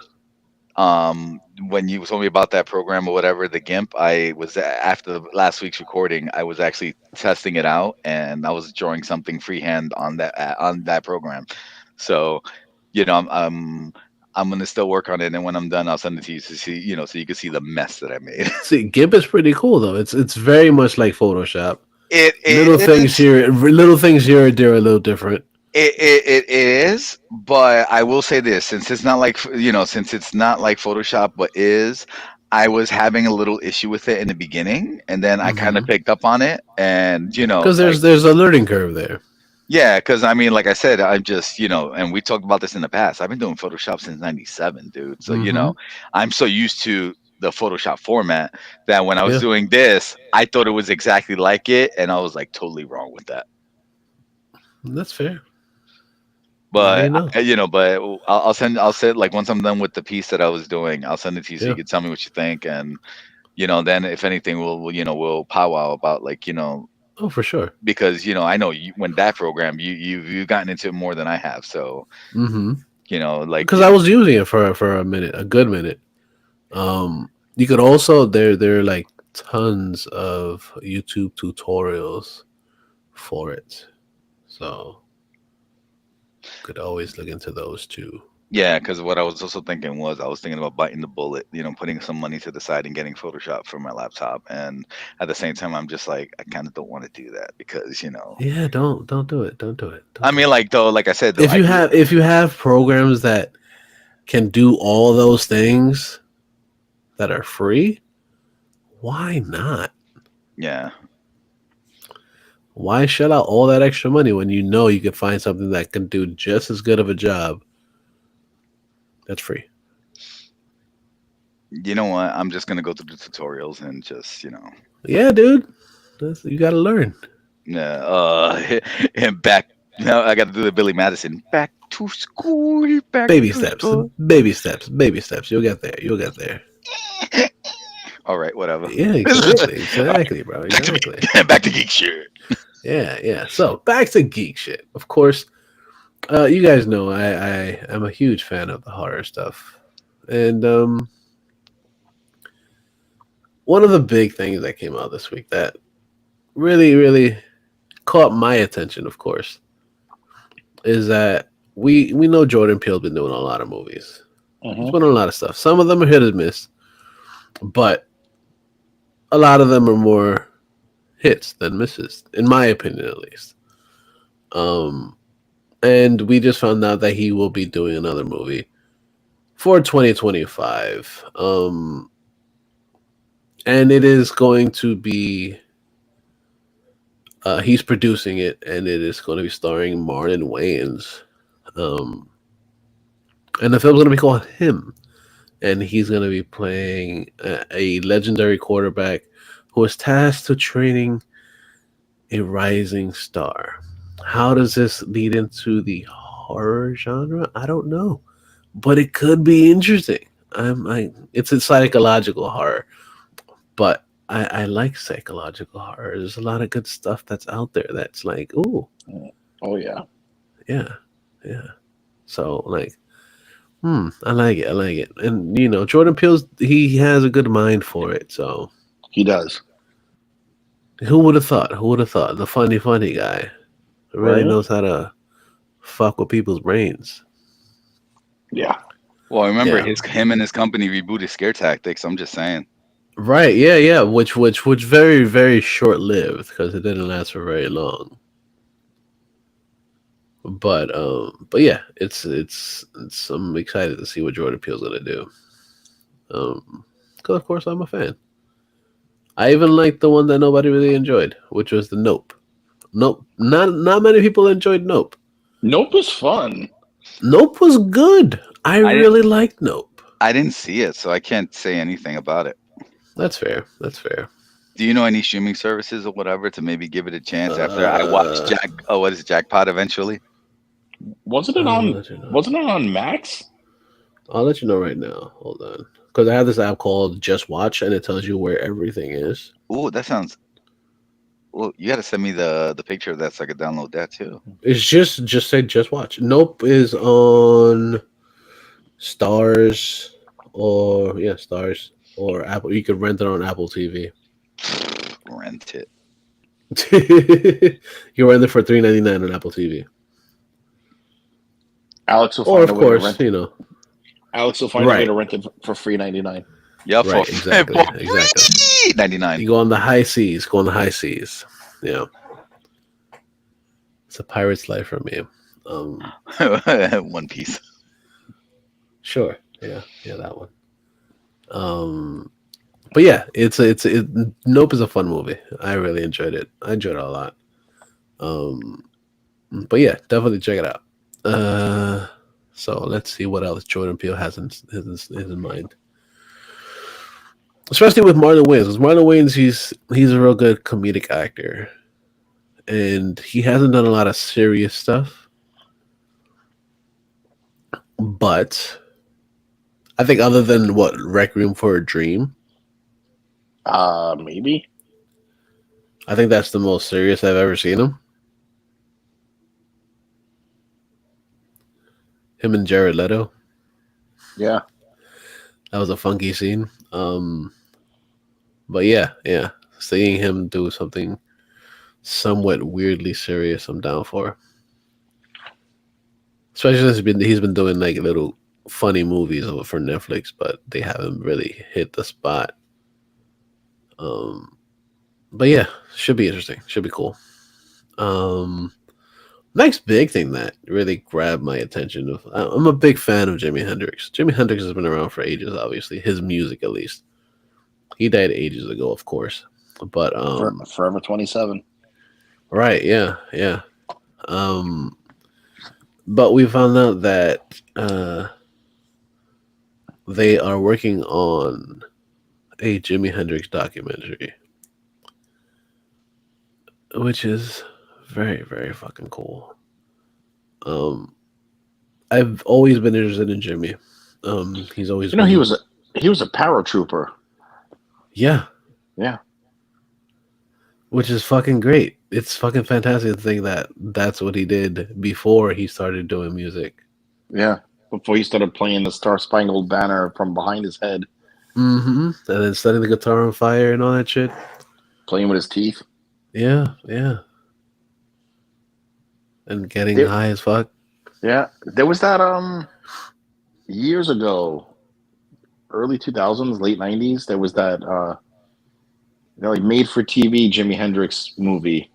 When you told me about that program or whatever, the GIMP, I was after last week's recording, I was actually testing it out, and I was drawing something freehand on that program. So, I'm gonna still work on it, and when I'm done, I'll send it to you to see, so you can see the mess that I made. see, GIMP is pretty cool though. It's very much like Photoshop. It is. Little things here and there are a little different. It is, but I will say this: since it's not like since it's not like Photoshop, but is, I was having a little issue with it in the beginning, and then I kind of picked up on it, and Because like there's a learning curve there. yeah, because I mean, like I said, I'm just and we talked about this in the past. I've been doing Photoshop since '97, dude. So Hmm. I'm so used to the Photoshop format that when I was Yeah, doing this, I thought it was exactly like it, and I was like totally wrong with that. that's fair. Now you But know. but I'll send like once I'm done with the piece that I was doing, I'll send it to you so you Yeah. can tell me what you think, and then if anything, we'll powwow about like Oh, for sure. because I know when that program you've gotten into it more than I have, so Hmm. like Because I was using it for a minute, a good minute. You could also there are like tons of YouTube tutorials for it, so could always look into those too. yeah, because what I was also thinking was I was thinking about biting the bullet, putting some money to the side and getting Photoshop for my laptop, and at the same time I'm just like I kind of don't want to do that because Yeah, don't do it. Don't do it. Don't I do mean, it. like though, like I said though, I do. If you have programs that can do all those things that are free, why not? Yeah. Why shell out all that extra money when you know you can find something that can do just as good of a job that's free? You know what? I'm just gonna go through the tutorials and just, Yeah, dude. You got to learn. and back. Now I got to do the Billy Madison. Back to school. Back Baby to steps. school. Baby steps. Baby steps. You'll get there. You'll get there. All right, whatever. Yeah, exactly. Exactly, bro. Exactly. Back to geek shit. Yeah. So back to geek shit. Of course, you guys know I am a huge fan of the horror stuff, and one of the big things that came out this week that really caught my attention, of course, is that we know Jordan Peele's been doing a lot of movies. He's been on a lot of stuff. Some of them are hit or miss, but a lot of them are more hits than misses, in my opinion, at least. And we just found out that he will be doing another movie for 2025. And it is going to be he's producing it, and it is going to be starring Marlon Wayans. And the film's going to be called Him, and he's going to be playing a legendary quarterback who is tasked to training a rising star. How does this lead into the horror genre? I don't know, but it could be interesting. It's a psychological horror, but I like psychological horror. There's a lot of good stuff that's out there that's like, ooh, Oh yeah. yeah. So like, I like it. I like it. And Jordan Peele's he has a good mind for it. So He does. who would have thought? Who would have thought? The funny guy really Right? knows how to fuck with people's brains. Yeah. Well, I remember Yeah. him and his company rebooted Scare Tactics. I'm just saying. Right. Yeah. Yeah. Which very very short lived because it didn't last for very long. But yeah, it's I'm excited to see what Jordan Peele's gonna do. Because of course I'm a fan. I even liked the one that nobody really enjoyed, which was the Nope. Nope. Not many people enjoyed Nope. Nope is fun. Nope was good. I I didn't really liked Nope. I didn't see it, so I can't say anything about it. That's fair. That's fair. Do you know any streaming services or whatever to maybe give it a chance after I watch Uh, Jack? Oh, what is it, Jackpot eventually? Wasn't it I'll on? let you know. Wasn't it on Max? I'll let you know right now. Hold on, because I have this app called Just Watch, and it tells you where everything is. Ooh, that sounds. Well, you got to send me the picture of that so I could download that too. It's just say Just Watch. Nope is on Stars or yeah Stars or Apple. You could rent it on Apple TV. Rent it. You rent it for $3.99 on Apple TV. Alex will Or find of a way to course, rent it. you know, Alex will find a way right, to rent it for free $3.99. Yeah, right, exactly, for exactly. free 99. You go on the high seas. Go on the high seas. Yeah, it's a pirate's life for me. Um, One Piece. sure, yeah, yeah, that one. But yeah, it. Nope is a fun movie. I really enjoyed it. I enjoyed it a lot. Um, but yeah, definitely check it out. So let's see what else Jordan Peele has in mind. Especially with Marlon Wayans, because Marlon Wayans, he's a real good comedic actor, and he hasn't done a lot of serious stuff. But I think other than what Requiem for a Dream, Maybe. I think that's the most serious I've ever seen him. Him and Jared Leto. Yeah. That was a funky scene. But yeah, yeah, seeing him do something somewhat weirdly serious, I'm down for. Especially since he's been doing like little funny movies over for Netflix, but they haven't really hit the spot. Um, but yeah, should be interesting. Should be cool. Um, Next big thing that really grabbed my attention. I'm a big fan of Jimi Hendrix. Jimi Hendrix has been around for ages. Obviously, his music at least. He died ages ago, of course. But Forever 27. right, yeah, yeah. Um, but we found out that they are working on a Jimi Hendrix documentary, which is very, very fucking cool. Um, I've always been interested in Jimmy. He's always You know, he been, was a paratrooper. yeah, Yeah. which is fucking great. It's fucking fantastic to think that that's what he did before he started doing music. Yeah. Before he started playing the Star Spangled Banner from behind his head, And then setting the guitar on fire and all that shit. playing with his teeth. Yeah, yeah. And getting There, high as fuck. yeah. There was that years ago, early 2000s, late 90s, there was that like made for TV Jimi Hendrix movie.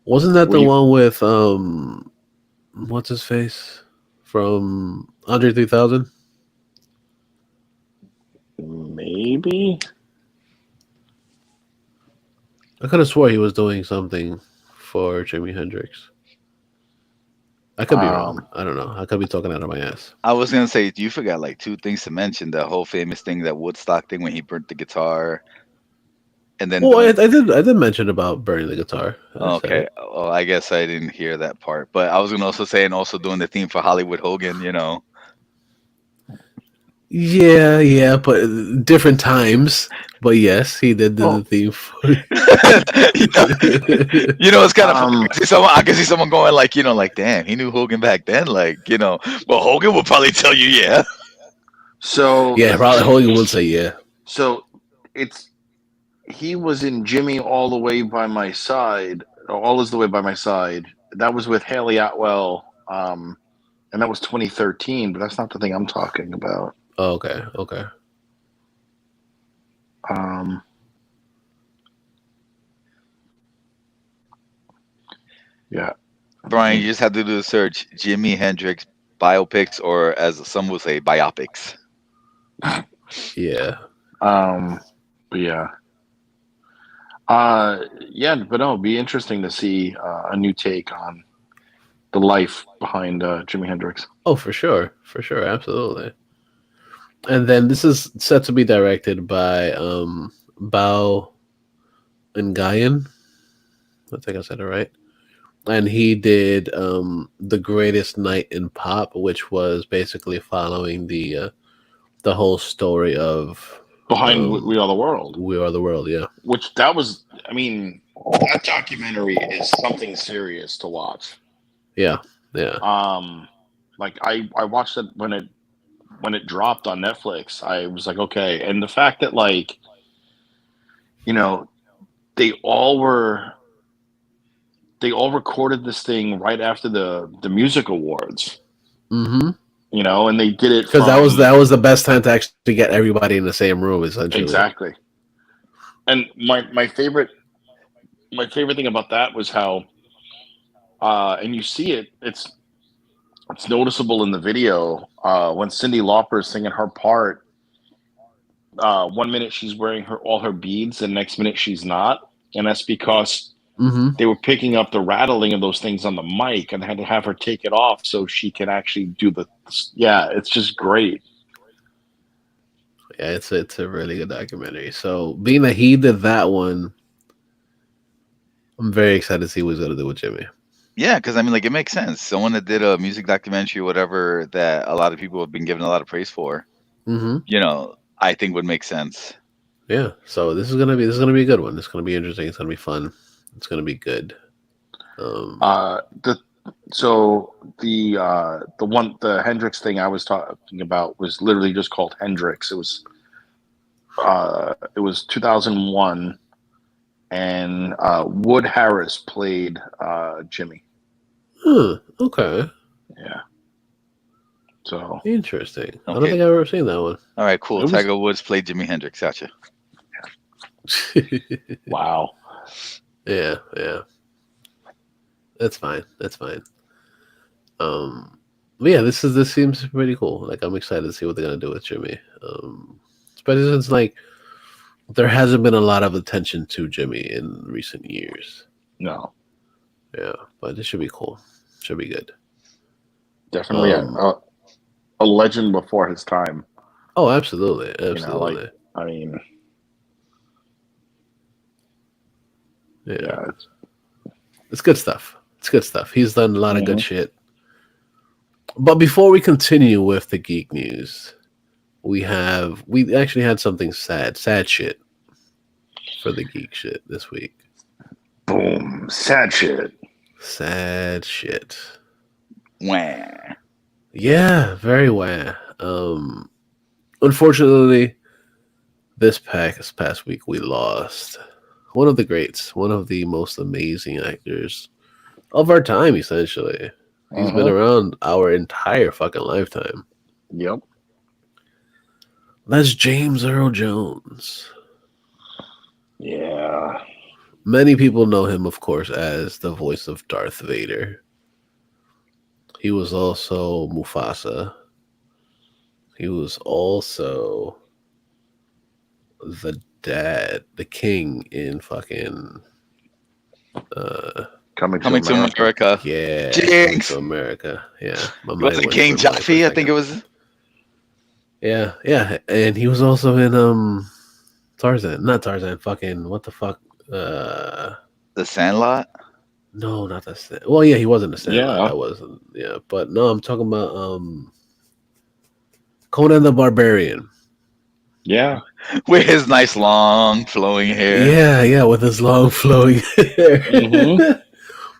Wasn't that Where the you, one with what's his face from Andre 3000? maybe? I could have swore he was doing something for Jimi Hendrix. I could be wrong. I don't know. I could be talking out of my ass. I was gonna say you forgot like two things to mention. The whole famous thing, that Woodstock thing when he burnt the guitar, and then Well, I did mention about burning the guitar. I said okay. it. Well, I guess I didn't hear that part, but I was gonna also say, and also doing the theme for Hollywood Hogan. You know, Yeah, yeah, but different times. But yes, he did do Oh, the theme for. it's kind of funny. I can see someone going like, like, damn, he knew Hogan back then, like, but Hogan would probably tell you, yeah. so Yeah, probably Hogan would say yeah. so he was in Jimmy All the Way by My Side, or All Is the Way by My Side. That was with Haley Atwell, and that was 2013. But that's not the thing I'm talking about. Oh, okay. Okay. Yeah. Brian, you just have to do the search: Jimi Hendrix biopics, or as some would say, biopics. Yeah. But yeah. Yeah, but no, it'd be interesting to see a new take on the life behind Jimi Hendrix. Oh, for sure. For sure. Absolutely. And then this is set to be directed by Bao and Guyan. I think I said it right. And he did The Greatest Night in Pop, which was basically following the whole story of Behind We Are the World. We Are the World, yeah. Which that was, I mean, that documentary is something serious to watch. Yeah, yeah. Like I watched it when it dropped on Netflix. I was like, okay. And the fact that, like, you know, they all recorded this thing right after the music awards. Mm-hmm. You know, and they did it because that was the best time to actually get everybody in the same room, essentially. Exactly. And my favorite thing about that was how, and you see it. It's noticeable in the video when Cyndi Lauper is singing her part. 1 minute she's wearing all her beads, and the next minute she's not, and that's because they were picking up the rattling of those things on the mic, and had to have her take it off so she can actually do the. Yeah, it's just great. Yeah, it's a really good documentary. So being that he did that one, I'm very excited to see what he's gonna do with Jimmy. Yeah, because I mean, like, it makes sense. Someone that did a music documentary, or whatever, that a lot of people have been given a lot of praise for. You know, I think would make sense. Yeah. So this is gonna be a good one. It's gonna be interesting. It's gonna be fun. It's gonna be good. The Hendrix thing I was talking about was literally just called Hendrix. It was 2001, and Wood Harris played Jimmy. Okay. Yeah. So interesting. Okay. I don't think I've ever seen that one. All right, cool. Tiger Woods played Jimi Hendrix. Gotcha. Wow. Yeah. That's fine. But yeah, this seems pretty cool. Like, I'm excited to see what they're gonna do with Jimmy. Especially since, like, there hasn't been a lot of attention to Jimmy in recent years. No. Yeah, but this should be cool. Should be good. Definitely a legend before his time. Oh, absolutely. You know, like, I mean, yeah. It's good stuff. He's done a lot of good shit. But before we continue with the geek news, we actually had something sad shit for the geek shit this week. Boom. Sad shit. Wah. Yeah, very wah. Unfortunately, this past week we lost one of the greats, one of the most amazing actors of our time, essentially. He's been around our entire fucking lifetime. Yep. That's James Earl Jones. Yeah. Many people know him, of course, as the voice of Darth Vader. He was also Mufasa. He was also the dad, the king in fucking Coming to America. Yeah, Coming to America. Yeah, was it King Jaffe? I think it was. Yeah, and he was also in Tarzan. Not Tarzan. Fucking what the fuck? The Sandlot. No, not the Sandlot. Well, yeah, he wasn't the Sandlot. Yeah. That wasn't. Yeah, but no, I'm talking about Conan the Barbarian. Yeah. With his nice long flowing hair. Yeah, with his long flowing hair.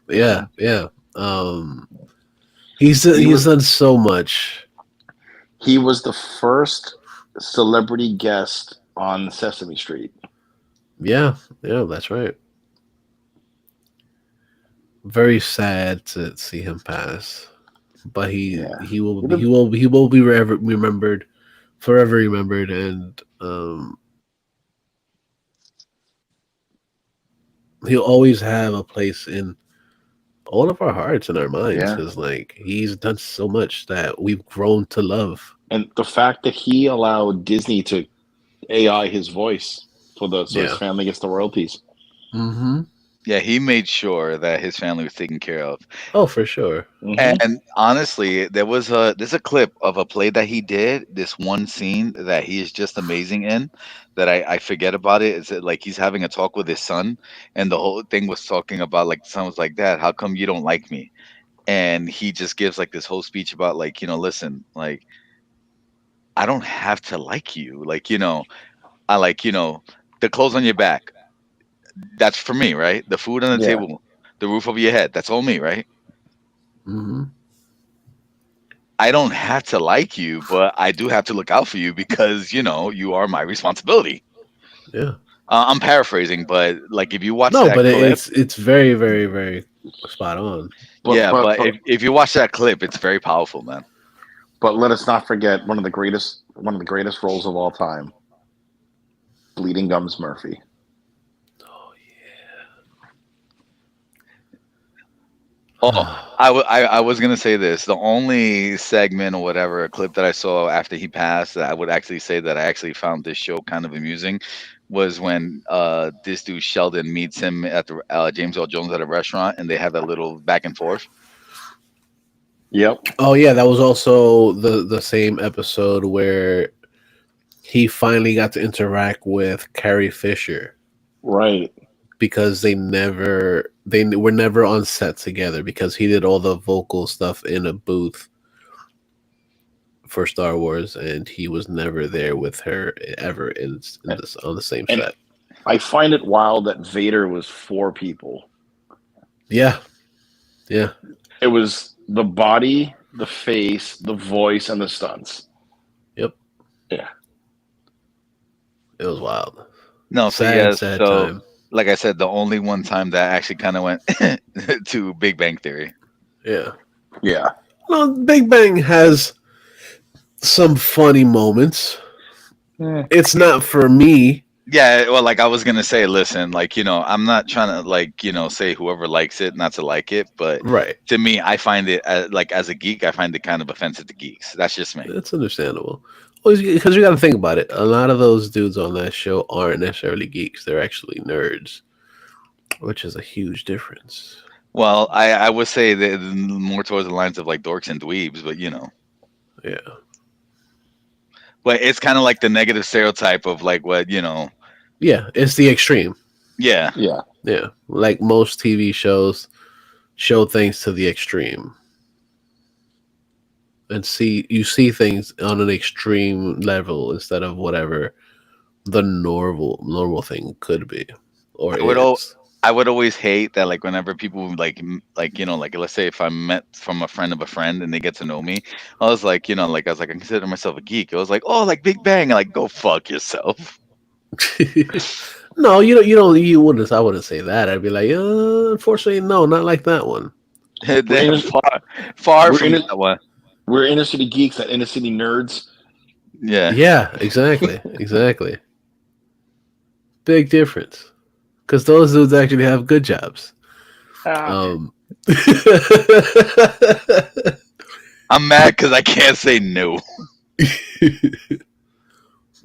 Yeah. He's done so much. He was the first celebrity guest on Sesame Street. Yeah, that's right. Very sad to see him pass. but Yeah. he will be forever remembered, and he'll always have a place in all of our hearts and our minds, Yeah. because like he's done so much that we've grown to love. And the fact that he allowed Disney to AI his voice so his Yeah. family gets the royalties. Mm-hmm. Yeah, he made sure that his family was taken care of. Oh, for sure. Mhm. And honestly, there's a clip of a play that he did, this one scene that he is just amazing in, that I forget about it. Is that like he's having a talk with his son, and the whole thing was talking about like the son was like, "Dad, how come you don't like me?" And he just gives like this whole speech about like, listen, like I don't have to like you. Like, I like, the clothes on your back. That's for me, right? The food on the Yeah. table, the roof over your head. That's all me, right? Mm-hmm. I don't have to like you, but I do have to look out for you because, you are my responsibility. Yeah. I'm paraphrasing, but like if you watch No, that but clip, it's very, very, very spot on. But yeah, but but but if you watch that clip, it's very powerful, man. but let us not forget one of the greatest roles of all time, Bleeding Gums Murphy. Oh, I was gonna say this. The only segment or whatever clip that I saw after he passed that I would actually say that I actually found this show kind of amusing was when this dude Sheldon meets him at the James Earl Jones at a restaurant, and they have that little back and forth. Yep. Oh yeah, that was also the same episode where he finally got to interact with Carrie Fisher, Right. because they were never on set together, because he did all the vocal stuff in a booth for Star Wars, and he was never there with her ever on the same And set. I find it wild that Vader was 4 people. Yeah. Yeah. It was the body, the face, the voice, and the stunts. Yep. Yeah. It was wild. No, so yeah, Sad so time. like I said, the only one time that I actually kind of went to Big Bang Theory. Yeah. Yeah. Well, Big Bang has some funny moments. It's not for me. Yeah, well, like I was gonna say, listen, like I'm not trying to like say whoever likes it not to like it, but Right. to me, I find it like as a geek, I find it kind of offensive to geeks. That's just me. That's understandable. Well, because you got to think about it. A lot of those dudes on that show aren't necessarily geeks. They're actually nerds, which is a huge difference. Well, I would say that more towards the lines of like dorks and dweebs, but Yeah. but it's kind of like the negative stereotype of like what Yeah. It's the extreme. yeah. Yeah. Yeah. Like most TV shows show things to the extreme. And you see things on an extreme level instead of whatever the normal thing could be or I would al- is. I would always hate that like whenever people like let's say if I met from a friend of a friend and they get to know me, I was like like I was like I consider myself a geek. I was like, oh, like Big Bang, like go fuck yourself. No, you wouldn't. I wouldn't say that. I'd be like, unfortunately, no, not like that one. They're far from that one. We're inner city geeks, that inner city nerds. Yeah. Yeah, exactly, exactly. Big difference, because those dudes actually have good jobs. I'm mad because I can't say no.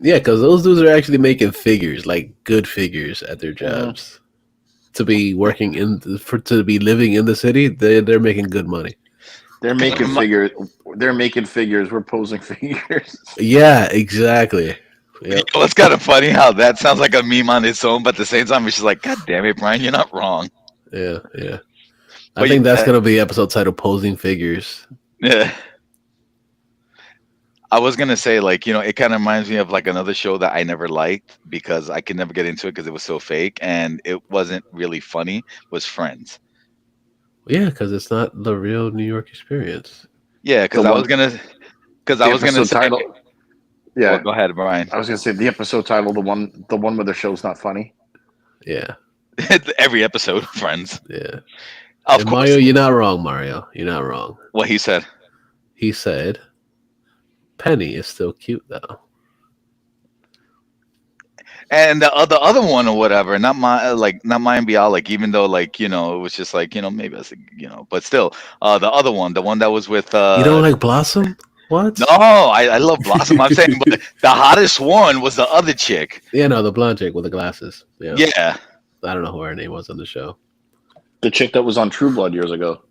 Yeah, because those dudes are actually making figures, like good figures, at their jobs. To be working to be living in the city, they're making good money. They're making figures. They're making figures. We're posing figures. Yeah, exactly. Yep. It's kind of funny how that sounds like a meme on its own, but at the same time, it's just like, God damn it, Brian, you're not wrong. Yeah, yeah. I But think that's gonna be episode title: posing figures. Yeah. I was gonna say, like, it kind of reminds me of like another show that I never liked because I could never get into it because it was so fake and it wasn't really funny. Was Friends? Yeah, because it's not the real New York experience. Yeah, because I was gonna say. Title, yeah, Well, go ahead, Brian. I was gonna say the episode title, the one where the show's not funny. Yeah, Every episode, Friends. yeah. Of And course. Mario, you're not wrong, Mario. You're not wrong. What he said. he said Penny is still cute though. And the other one or whatever, not my like not mine be all like even though like it was just like maybe I was but still the other one, the one that was with You don't like Blossom? What? no, I love Blossom. I'm saying, but the hottest one was the other chick. Yeah, no, the blonde chick with the glasses. Yeah. Yeah. I don't know who her name was on the show. The chick that was on True Blood years ago.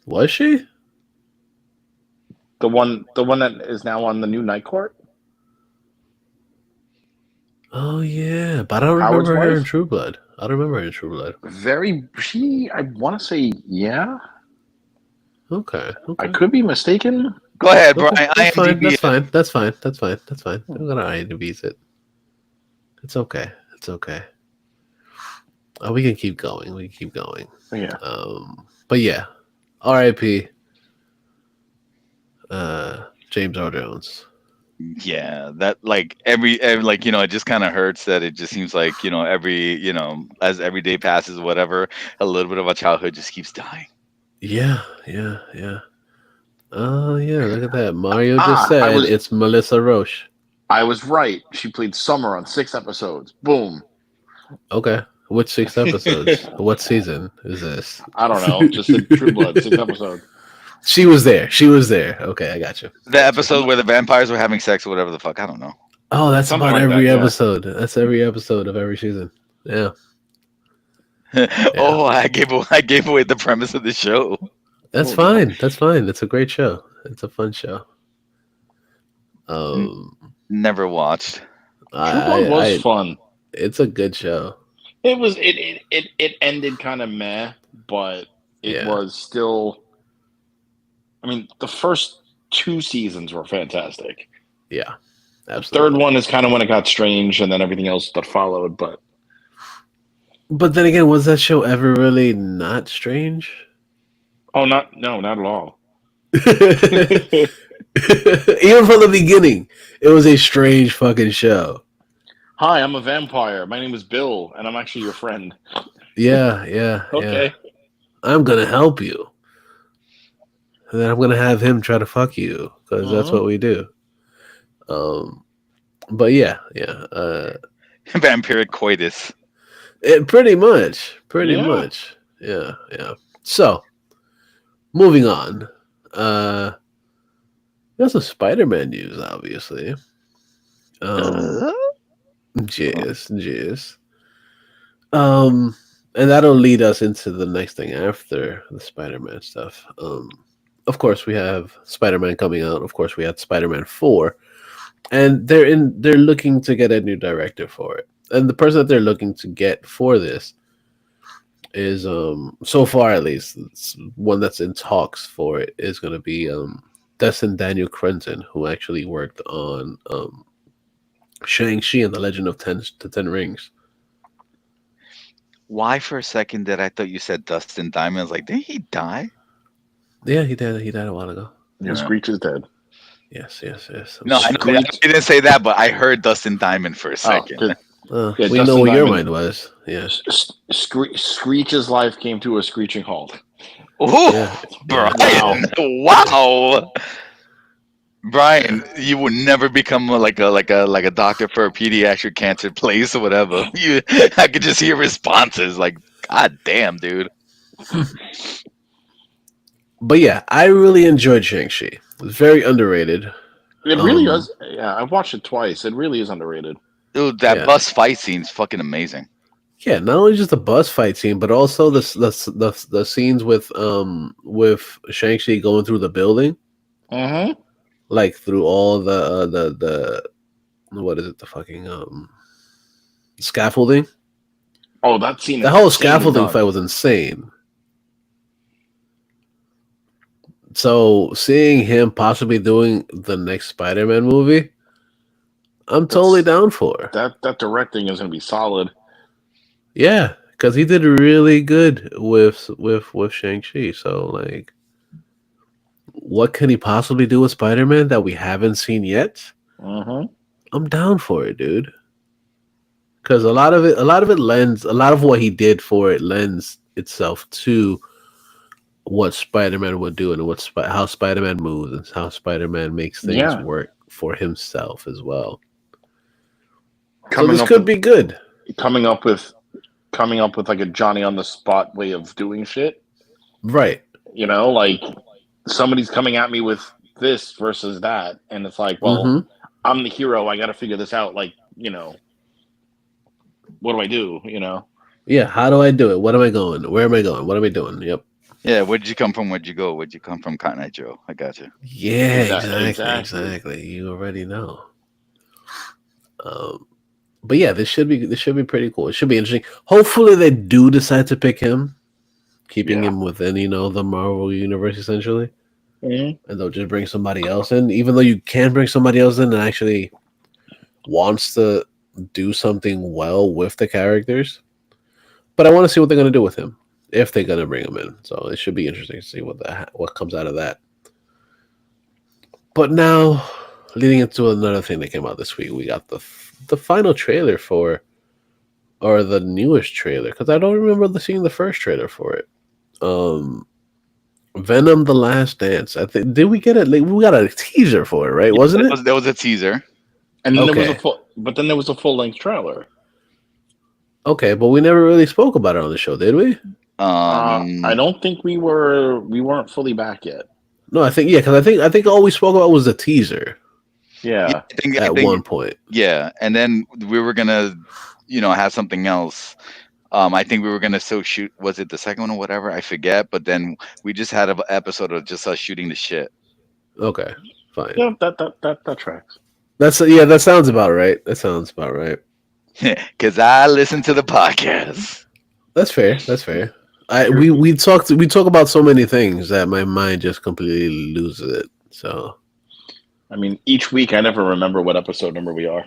Was she? The one that is now on the new Night Court. Oh yeah, but I don't Howard's remember her in wife? True Blood. I don't remember her in True Blood. I want to say, yeah. Okay. I could be mistaken. Go ahead, Brian. Okay, that's fine. IMDb That's it. fine. That's fine. That's fine. That's fine. I'm gonna IMDb it. It's okay. It's okay. We can keep going. We can keep going. Yeah. But yeah, R.I.P. James Earl Jones. Yeah, that like every like it just kind of hurts that it just seems like every as every day passes, whatever, a little bit of our childhood just keeps dying. Yeah. Oh yeah, look at that. Mario just said it's Melissa Roche. I was right. She played Summer on 6 episodes. Boom. Okay. Which 6 episodes? What season is this? I don't know. Just said True Blood, 6 episodes. She was there. She was there. Okay, I got you. The episode where the vampires were having sex or whatever the fuck, I don't know. Oh, that's Something about like every that, yeah. episode. That's every episode of every season. Yeah. Oh, I gave away the premise of the show. That's Oh, fine. gosh. That's fine. It's a great show. It's a fun show. Never watched. True Blood was fun. It's a good show. It was. It ended kind of meh, but it was still. I mean, the first 2 seasons were fantastic. Yeah, The absolutely. third one is kind of when it got strange, and then everything else that followed. But But then again, was that show ever really not strange? not at all. Even from the beginning, it was a strange fucking show. Hi, I'm a vampire. My name is Bill, and I'm actually your friend. Yeah. Okay. I'm gonna help you. And then I'm gonna have him try to fuck you because that's what we do. But yeah. Vampiric coitus. Pretty much. Yeah. So, moving on. There's some Spider-Man news, obviously. Yes. And that'll lead us into the next thing after the Spider-Man stuff. Of course, we have Spider-Man coming out. Of course, we had Spider-Man 4, and they're looking to get a new director for it. And the person that they're looking to get for this is, so far at least, one that's in talks for it is going to be Destin Daniel Cretton, who actually worked on Shang-Chi and the Legend of the Ten Rings. Why for a second did I thought you said Dustin Diamond? I was like, did he die? Yeah, he died. He died a while ago. Yeah, Screech is dead. Yes. No, I know he didn't say that, but I heard Dustin Diamond for a second. We know what your mind was. Yeah. Screech's life came to a screeching halt. Ooh, Yeah. Brian! Wow. Brian, you would never become like a doctor for a pediatric cancer place or whatever. I could just hear responses like, "God damn, dude." But yeah, I really enjoyed Shang-Chi. It was very underrated. It really is. Yeah, I've watched it twice. It really is underrated. Dude, that bus fight scene's fucking amazing. Yeah, not only just the bus fight scene, but also the scenes with Shang-Chi going through the building, like through all the what is it, the fucking scaffolding. Oh, that scene! The whole scaffolding fight was insane. So seeing him possibly doing the next Spider-Man movie, I'm totally down for. That directing is going to be solid. Yeah, because he did really good with Shang-Chi. So like, what can he possibly do with Spider-Man that we haven't seen yet? I'm down for it, dude. Because a lot of what he did for it lends itself to what Spider-Man would do and how Spider-Man moves and how Spider-Man makes things work for himself as well. So this could be good. Coming up with like a Johnny on the spot way of doing shit. Right. You know, like somebody's coming at me with this versus that, and it's like, well, I'm the hero. I got to figure this out. Like, you know, what do I do? You know? Yeah. How do I do it? What am I going? Where am I going? What am I doing? Yep. Yeah. Where did you come from? Where'd you go? Where'd you come from? Cotton Eye Joe. I got you. Yeah. Exactly. You already know. But yeah, this should be pretty cool. It should be interesting. Hopefully, they do decide to pick him, keeping him within the Marvel universe essentially, and they'll just bring somebody else in. Even though you can bring somebody else in and actually wants to do something well with the characters, but I want to see what they're gonna do with him if they're gonna bring him in. So it should be interesting to see what comes out of that. But now, leading into another thing that came out this week, we got the final trailer or the newest trailer, because I don't remember seeing the first trailer for it. Venom: The Last Dance. I think did we get it? Like, we got a teaser for it, right? Wasn't it? There was a teaser, and then there was a full length trailer. Okay, but we never really spoke about it on the show, did we? I don't think we weren't fully back yet. No, I think because I think all we spoke about was the teaser. Yeah, I think one point. Yeah, and then we were gonna, have something else. I think we were gonna still shoot. Was it the second one or whatever? I forget. But then we just had an episode of just us shooting the shit. Okay, fine. Yeah, that tracks. That sounds about right. That sounds about right. Because I listen to the podcast. That's fair. We talk about so many things that my mind just completely loses it. So. I mean, each week I never remember what episode number we are.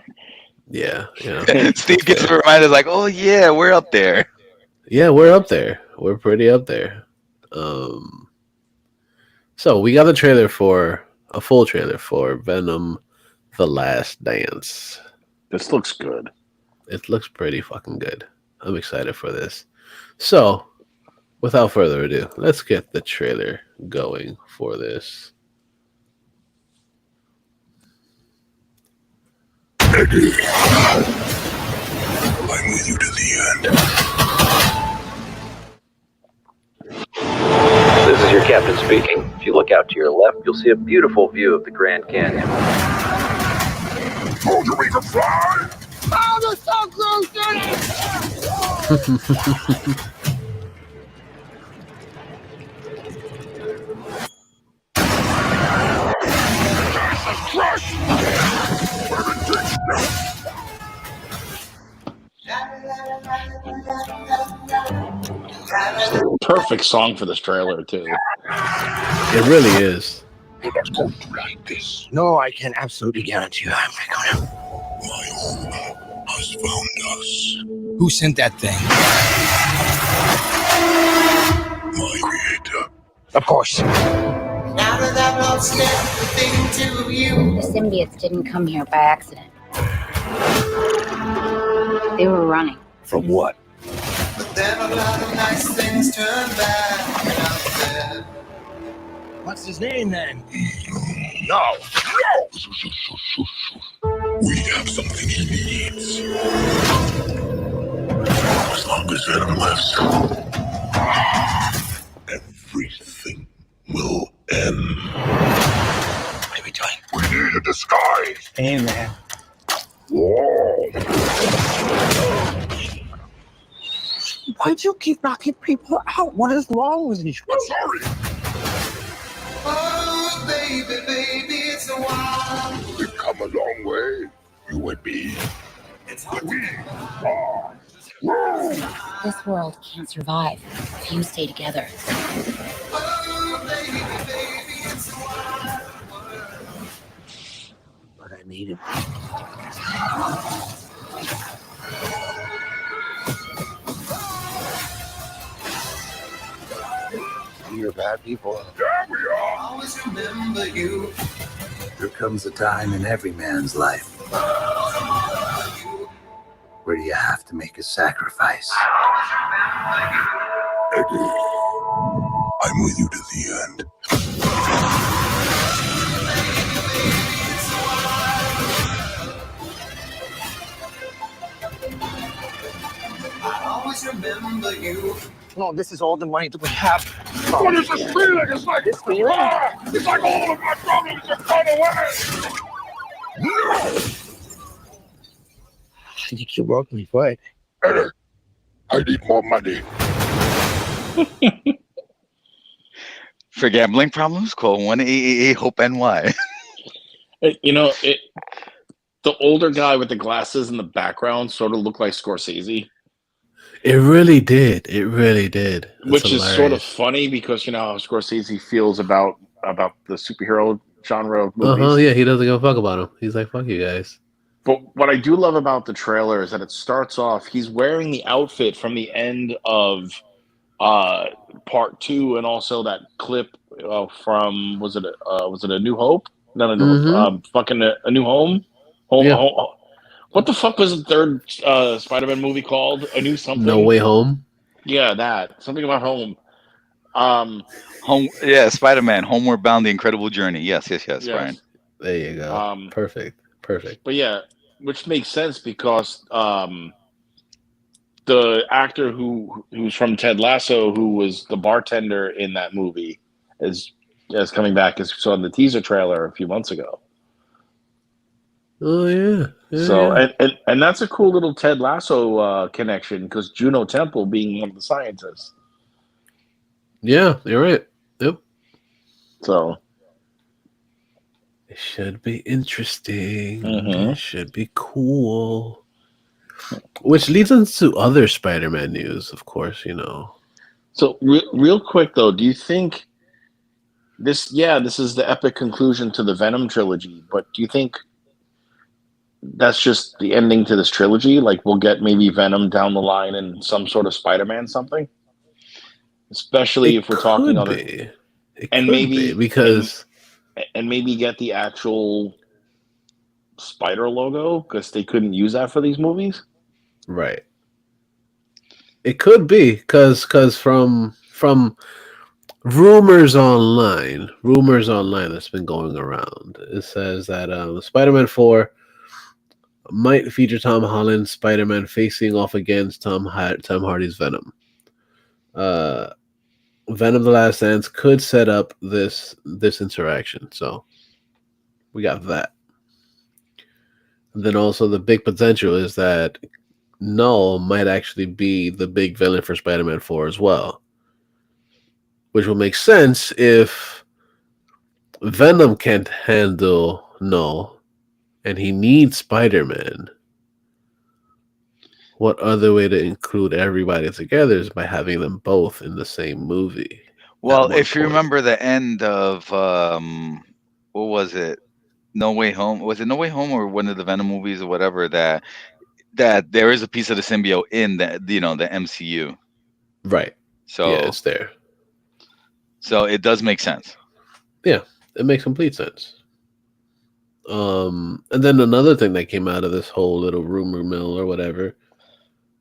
Yeah. Steve gets reminded like, oh yeah, we're up there. Yeah, we're up there. We're pretty up there. So we got a full trailer for Venom: The Last Dance. This looks good. It looks pretty fucking good. I'm excited for this. So, without further ado, let's get the trailer going for this. Eddie, I'm with you to the end. This is your captain speaking. If you look out to your left, you'll see a beautiful view of the Grand Canyon. Told you we could fly! Oh, they're so close, Crush! Perfect song for this trailer too. It really is. You're not going to like this. No, I can absolutely guarantee you I'm not gonna. My home has found us. Who sent that thing? My creator. Of course. Now that I've lost everything to you. The symbiotes didn't come here by accident. They were running. From what? But then a lot of nice things turn bad out there. What's his name then? No! We have something he needs. As long as Venom lives, everything will end. What are we doing? We need a disguise. Hey, man. Whoa. Why do you keep knocking people out? What is wrong with you? I'm sorry. Oh, baby, it's a while. We've come a long way, you and me. It's hard We are. Whoa. This world can't survive if you stay together. Oh, baby, it's a while. But I need him. You're bad people. Yeah, we are. Always remember you. There comes a time in every man's life where you have to make a sacrifice. Eddie. I'm with you to the end. I always remember you. No, this is all the money that we have. What is this feeling? It's like This feeling? It's like all of my problems have gone away. I think you broke me foot. Eddie, I need more money. For gambling problems, call 1-888-HOPE-NY. You know, the older guy with the glasses in the background sort of looked like Scorsese. It really did. It really did. That's Which is sort of hilarious. funny because you know how Scorsese feels about the superhero genre of movies. Yeah, he doesn't give a fuck about him. He's like, fuck you guys. But what I do love about the trailer is that it starts off, he's wearing the outfit from the end of part 2, and also that clip from was it A New Hope? Not A New Hope. Fucking A New Home. Yeah. What the fuck was the third Spider-Man movie called? A New something. No Way Home. Yeah, that something about home. Home, yeah, Spider-Man, Homeward Bound: The Incredible Journey. Yes, Brian. There you go. Perfect. But yeah, which makes sense because the actor who's from Ted Lasso, who was the bartender in that movie, is coming back, as we saw in the teaser trailer a few months ago. Oh yeah. So yeah. And that's a cool little Ted Lasso connection, because Juno Temple being one of the scientists. Yeah, you're right. Yep. So it should be interesting. Mhm. It should be cool. Which leads us to other Spider-Man news, of course, you know. So real quick though, do you think this is the epic conclusion to the Venom trilogy, but do you think that's just the ending to this trilogy? Like we'll get maybe Venom down the line in some sort of Spider-Man something? Especially if we're talking other It and could maybe be, because and maybe get the actual spider logo, because they couldn't use that for these movies. right. It could be because from rumors online that's been going around, it says that Spider-Man 4 might feature Tom Holland's Spider-Man facing off against Tom Hardy's Venom. Venom: The Last Dance could set up this interaction, so we got that. And then also the big potential is that Null might actually be the big villain for Spider-Man 4 as well, which will make sense if Venom can't handle Null and he needs Spider-Man. What other way to include everybody together is by having them both in the same movie. Well, if you remember the end of what was it? No Way Home. Was it No Way Home or one of the Venom movies or whatever, that there is a piece of the symbiote in the MCU. Right. So yeah, it's there. So it does make sense. Yeah, it makes complete sense. And then another thing that came out of this whole little rumor mill or whatever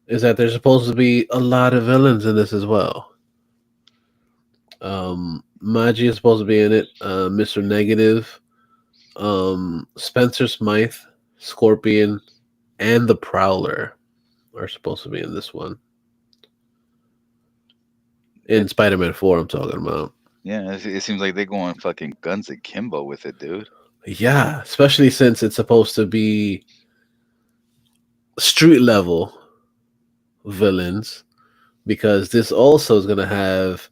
is that there's supposed to be a lot of villains in this as well. Magi is supposed to be in it. Mr. Negative, Spencer Smythe, Scorpion, and the Prowler are supposed to be in this one. In Spider-Man 4, I'm talking about. Yeah, it seems like they're going fucking guns akimbo with it, dude. Yeah, especially since it's supposed to be street level villains, because this also is going to have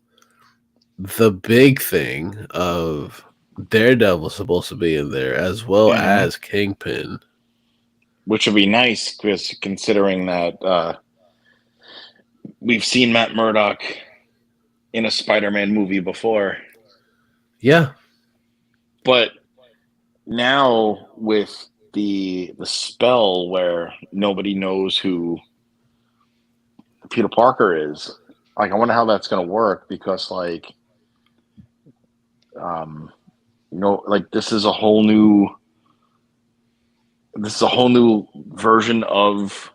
the big thing of Daredevil supposed to be in there, as well as Kingpin. Which would be nice, because considering that we've seen Matt Murdock in a Spider-Man movie before. Yeah. But now with the spell where nobody knows who Peter Parker is, like, I wonder how that's going to work, because like like this is a whole new version of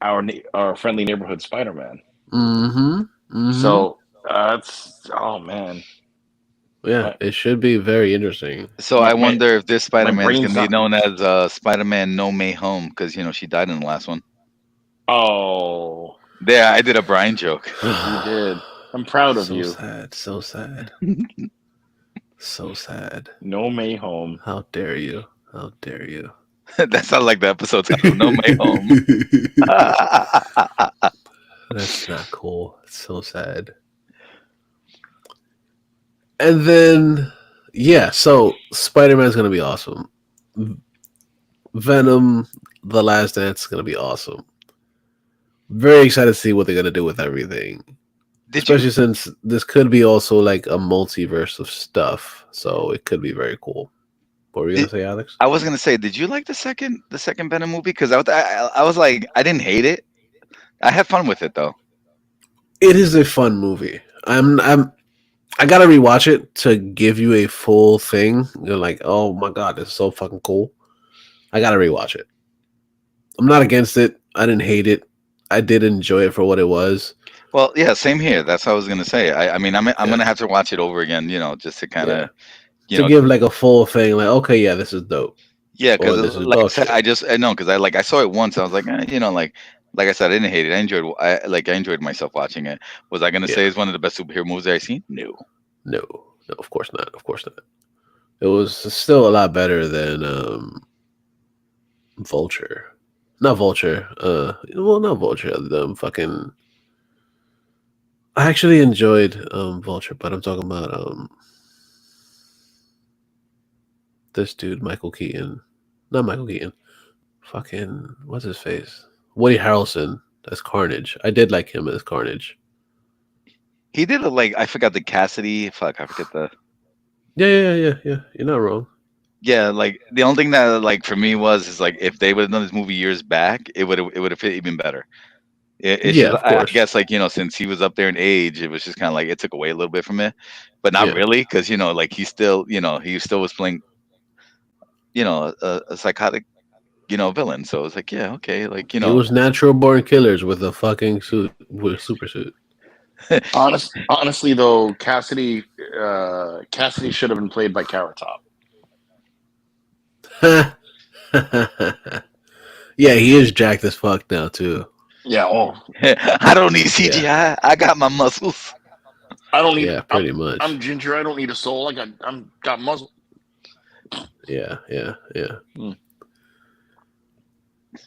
our friendly neighborhood Spider-Man. Mm-hmm. So That's man. Yeah, it should be very interesting. So My, I my wonder if this my Spider-Man is brain's going to be not. known as Spider-Man No May Home because she died in the last one. Oh, There, I did a Brian joke. you did. I'm proud of So you. sad, so sad, so sad. No May Home. How dare you? How dare you? That sounds like the episode title. No May Home. That's not cool. It's so sad. And then, yeah, so Spider-Man's gonna be awesome. Venom, The Last Dance is gonna be awesome. Very excited to see what they're gonna do with everything. Especially since this could be also like a multiverse of stuff, so it could be very cool. What were you gonna say, Alex? I was gonna say, did you like the second Venom movie? Because I was like, I didn't hate it. I had fun with it though. It is a fun movie. I gotta rewatch it to give you a full thing. You're like, oh my god, this is so fucking cool. I gotta rewatch it. I'm not against it. I didn't hate it. I did enjoy it for what it was. Well, yeah, same here. That's what I was gonna say. I mean, I'm gonna have to watch it over again, just to kind of, to give like a full thing. Like, okay, yeah, this is dope. Yeah, because this is like I said, bullshit. I know because I saw it once. I was like, like I said, I didn't hate it. I enjoyed myself watching it. Was I gonna say it's one of the best superhero movies I've seen? No, of course not. Of course not. It was still a lot better than Vulture. Not Vulture. Well, not Vulture. Fucking. I actually enjoyed Vulture, but I'm talking about this dude, Michael Keaton. Not Michael Keaton. Fucking what's his face? Woody Harrelson as Carnage. I did like him as Carnage. he did I forgot the Cassidy. Fuck, I forget the. Yeah. You're not wrong. Yeah, like the only thing that for me is like if they would have done this movie years back, it would have fit even better. It's Yeah, just, of course. I guess since he was up there in age, it was just kind of like it took away a little bit from it, but not really because he still he still was playing a psychotic villain. So it's like yeah, okay, He was natural born killers with a fucking suit, with a super suit. Honestly, though, Cassidy should have been played by Carrot Top. Yeah, he is jacked as fuck now too. Yeah. Oh, I don't need CGI. Yeah. I got my muscles. I don't need. Yeah, pretty much. I'm ginger. I don't need a soul. I'm got muscle. Yeah.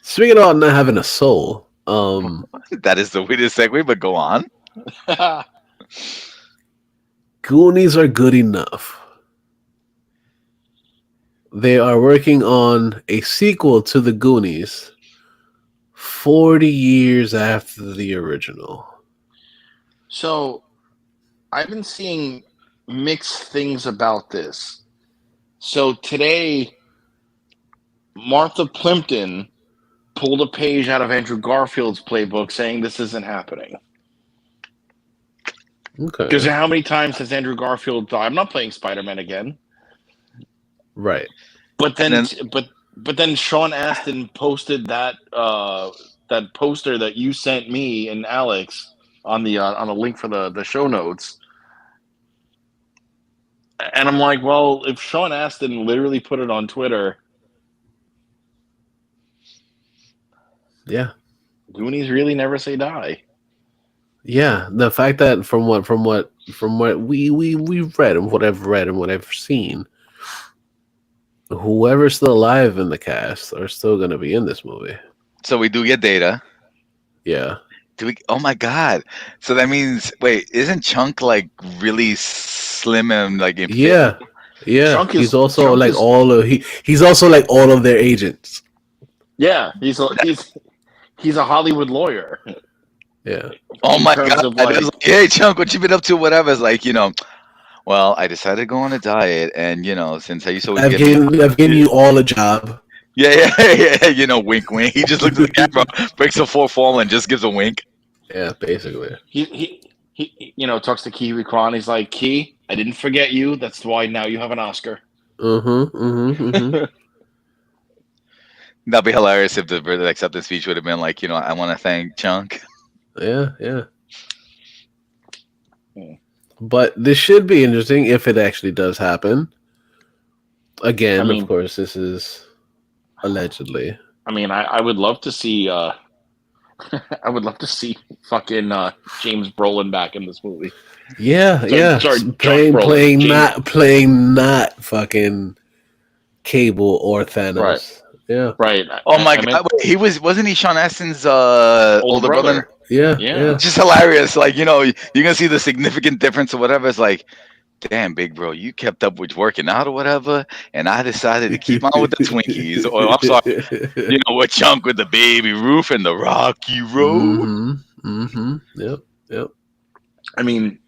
Speaking about not having a soul, that is the weirdest segue, but go on. Goonies are good enough. They are working on a sequel to the Goonies 40 years after the original. So, I've been seeing mixed things about this. So today, Martha Plimpton pulled a page out of Andrew Garfield's playbook saying this isn't happening. Okay. Because how many times has Andrew Garfield thought, I'm not playing Spider-Man again? Right. But then but then Sean Astin posted that that poster that you sent me and Alex on a link for the show notes. And I'm like, well, if Sean Astin literally put it on Twitter, yeah, Goonies really never say die. Yeah, the fact that from what we've read and what I've read and what I've seen, whoever's still alive in the cast are still going to be in this movie. So we do get data. Yeah. Do we? Oh my god! So that means isn't Chunk really slim and in Yeah. Chunk He's also he's also like all of their agents. Yeah, he's a Hollywood lawyer. Yeah. Oh my god! Hey Chunk, what you been up to? Whatever. It's well, I decided to go on a diet, and since I used to always I've given you all a job. Yeah. Wink, wink. He just looks at the camera, breaks a fourth wall, and just gives a wink. Yeah, basically. He talks to Kiwi Kwan. He's like, Key, I didn't forget you. That's why now you have an Oscar. That'd be hilarious if the acceptance speech would have been I want to thank Chunk. Yeah. But this should be interesting if it actually does happen. Again, I mean- of course, this is allegedly. I mean, I would love to see. I would love to see fucking James Brolin back in this movie. Yeah, Sorry, yeah. Josh Playing Brolin, playing not fucking Cable or Thanos. Right. Yeah. Right. Oh my I meant god, wait, wasn't he Sean Astin's older brother? Yeah. Yeah. Yeah. It's just hilarious. Like, you know, you're gonna see the significant difference or whatever. It's like, damn, big bro, you kept up with working out or whatever, and I decided to keep on with the Twinkies. Or I'm sorry, you know, with Chunk with the baby roof and the rocky road. Yep. Yep. I mean,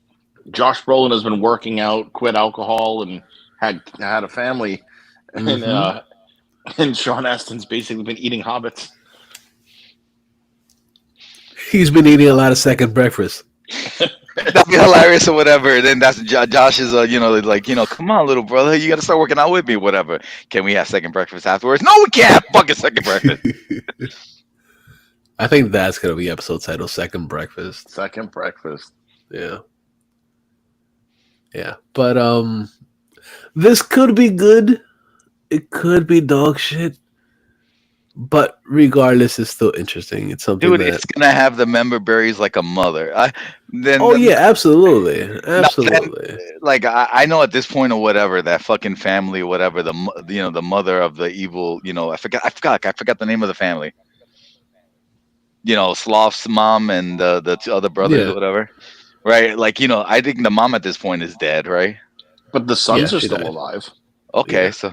Josh Brolin has been working out, quit alcohol, and had a family, and Sean Astin's basically been eating hobbits. He's been eating a lot of second breakfast. That'd be hilarious or whatever. And then that's Josh's, you know, like, you know, come on, little brother, you got to start working out with me, whatever. Can we have second breakfast afterwards? No, we can't have fucking second breakfast. I think that's gonna be episode title, Second Breakfast. Second breakfast. Yeah. Yeah. But this could be good. It could be dog shit. But regardless, it's still interesting. It's something Dude, that it's gonna have the member berries like a mother. yeah, absolutely. Absolutely. Like I know at this point or whatever, that fucking family or whatever, the mother of the evil, you know, I forgot the name of the family. You know, Sloth's mom and the two other brothers Yeah. or whatever. Right? Like, you know, I think the mom at this point is dead, right? But the sons Yeah, are she still died. alive. Okay, Yeah. so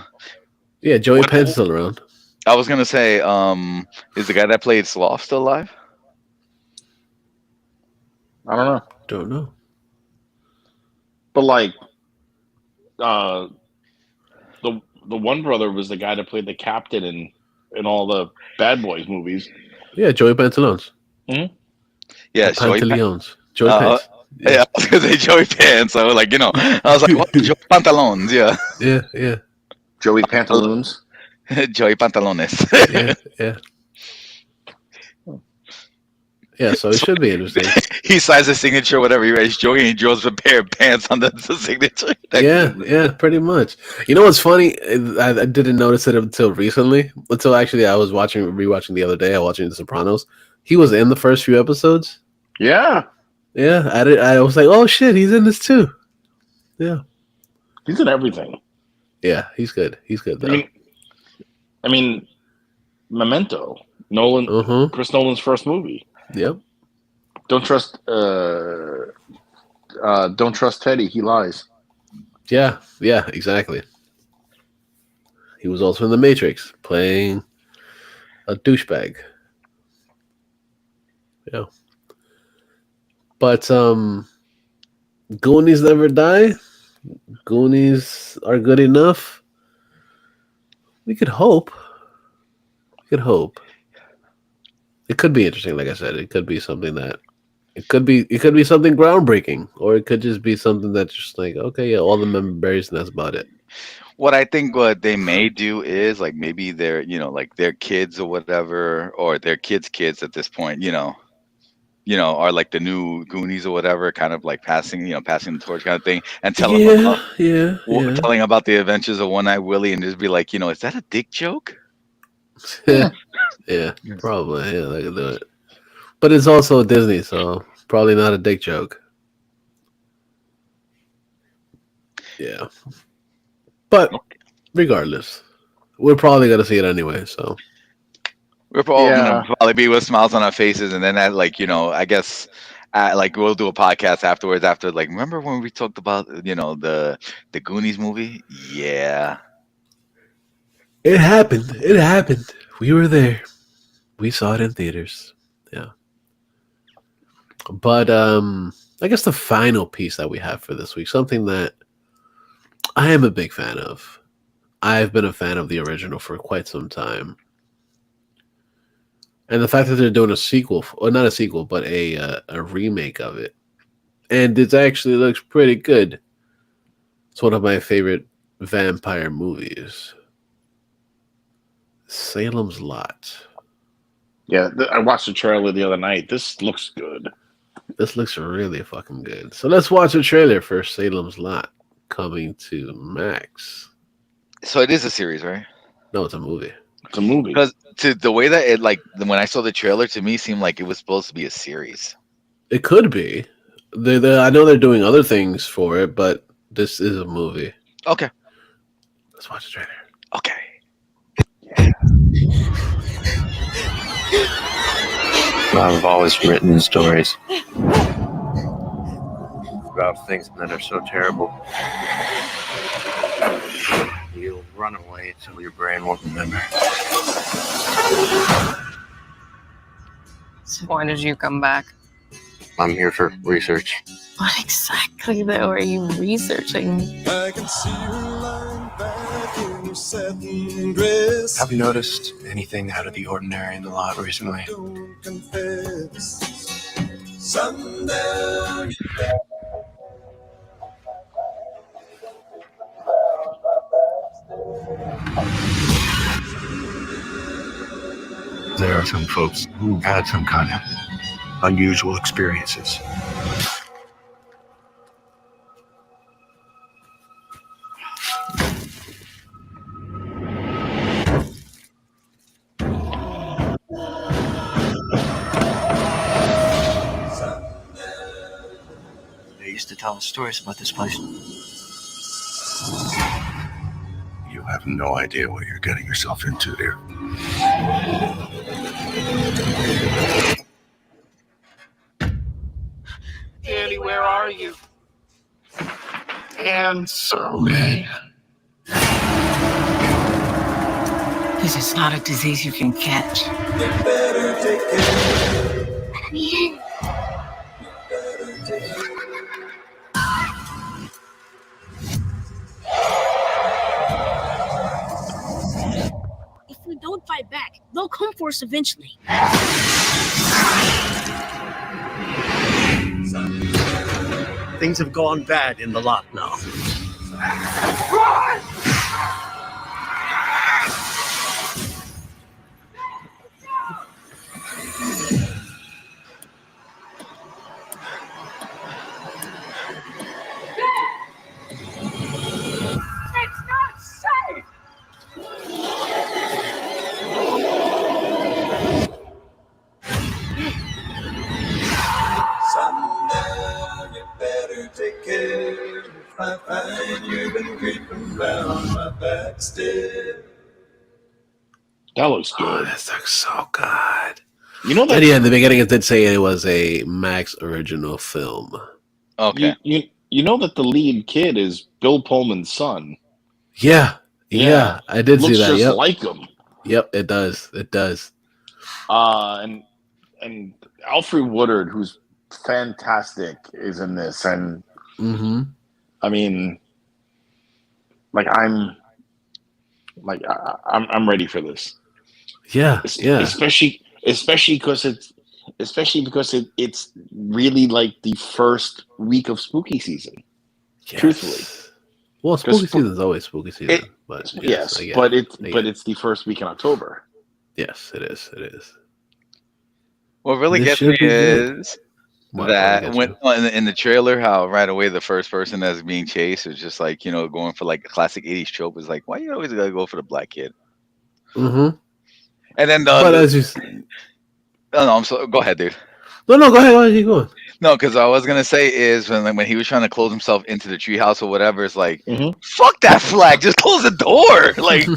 Yeah, Joey Penn's still around. I was gonna say, is the guy that played Sloth still alive? I don't know. Don't know. But like, the one brother was the guy that played the captain in all the Bad Boys movies. Yeah, Joey Pantalones. Yeah, Joey Pantaleons. Joey Uh, Pants. yeah, I was gonna say Joey Pants. So like, you know, I was like, what? Joey Pantalones, yeah. Yeah, yeah. Joey Pantaloons. Joey Pantalones. Yeah, yeah. Yeah, so it should be interesting. He signs a signature, whatever he writes Joey, and he draws a pair of pants on the signature. Yeah, pretty much. You know what's funny? I didn't notice it until recently. Until actually I was rewatching the other day. I was watching The Sopranos. He was in the first few episodes. Yeah. Yeah, I was like, oh shit, he's in this too. Yeah. He's in everything. Yeah, he's good. He's good though. I mean, Memento. Nolan. Chris Nolan's first movie. Yep. Don't trust Teddy. He lies. Yeah, exactly. He was also in The Matrix, playing a douchebag. Yeah. But Goonies never die. Goonies are good enough. We could hope. It could be interesting, like I said. It could be something that it could be something groundbreaking, or it could just be something that's just like, okay, yeah, all the member berries and that's about it. What I think what they may do is like maybe they're, you know, like their kids or whatever, or their kids' kids at this point, you know, are like the new Goonies or whatever, kind of like passing the torch kind of thing, and telling telling about the adventures of One Eye Willie, and just be like, you know, is that a dick joke? Yeah, probably. Yeah, they could do it. But it's also Disney, so probably not a dick joke. Yeah. But regardless, we're probably gonna see it anyway, so We're gonna probably be with smiles on our faces, and then like, you know, I guess like we'll do a podcast afterwards. After, like, remember when we talked about, you know, the Goonies movie? Yeah, it happened. It happened. We were there. We saw it in theaters. Yeah. But I guess the final piece that we have for this week, something that I am a big fan of. I've been a fan of the original for quite some time. And the fact that they're doing a sequel, or not a sequel, but a remake of it. And it actually looks pretty good. It's one of my favorite vampire movies. Salem's Lot. Yeah, I watched the trailer the other night. This looks good. This looks really fucking good. So let's watch a trailer for Salem's Lot coming to Max. So it is a series, right? No, it's a movie. It's a movie. Because to the way that it like when I saw the trailer, to me seemed like it was supposed to be a series. It could be. I know they're doing other things for it, but this is a movie. Okay. Let's watch the trailer. Okay. I've always written stories about things that are so terrible. You'll run away until your brain won't remember. So why did you come back? I'm here for research. What exactly, though, are you researching? I can see her lying back in her satin dress. Have you noticed anything out of the ordinary in the lot recently? Don't confess. Sundown. There are some folks who've had some kind of unusual experiences. They used to tell us stories about this place. You have no idea what you're getting yourself into here. Annie, where are you? Answer me. This is not a disease you can catch. You better take care. If we don't fight back, they'll come for us eventually. Things have gone bad in the lot now. It's not safe! Sundown, you better take care. If I find you've been creeping round my back step. That looks Oh, good. this looks so good. You know that? And yeah, in the beginning it did say it was a Max original film. Okay. You know that the lead kid is Bill Pullman's son. Yeah. Yeah. I did Looks see that. just Yep. like him. Yep, it does. It does. And Alfred Woodard, who's fantastic, is in this, and Mm-hmm. I mean, like I'm ready for this. Yeah. Yeah. Especially because it's really like the first week of spooky season. Yes. Truthfully. Well, spooky Because season is always spooky season. But yes, I get but it. it's the first week in October. Yes, it is. It is. What really This gets should me be good. is What that gets when you? in the trailer, how right away the first person that's being chased is just like, going for like a classic 80s trope is like, why you always gotta go for the black kid? Mm-hmm. And then But as you oh, no, I'm so go ahead, dude. no, go ahead. Go ahead. Keep going. No, because I was gonna say is when he was trying to close himself into the treehouse or whatever, it's like, Mhm. fuck that flag, just close the door. Like,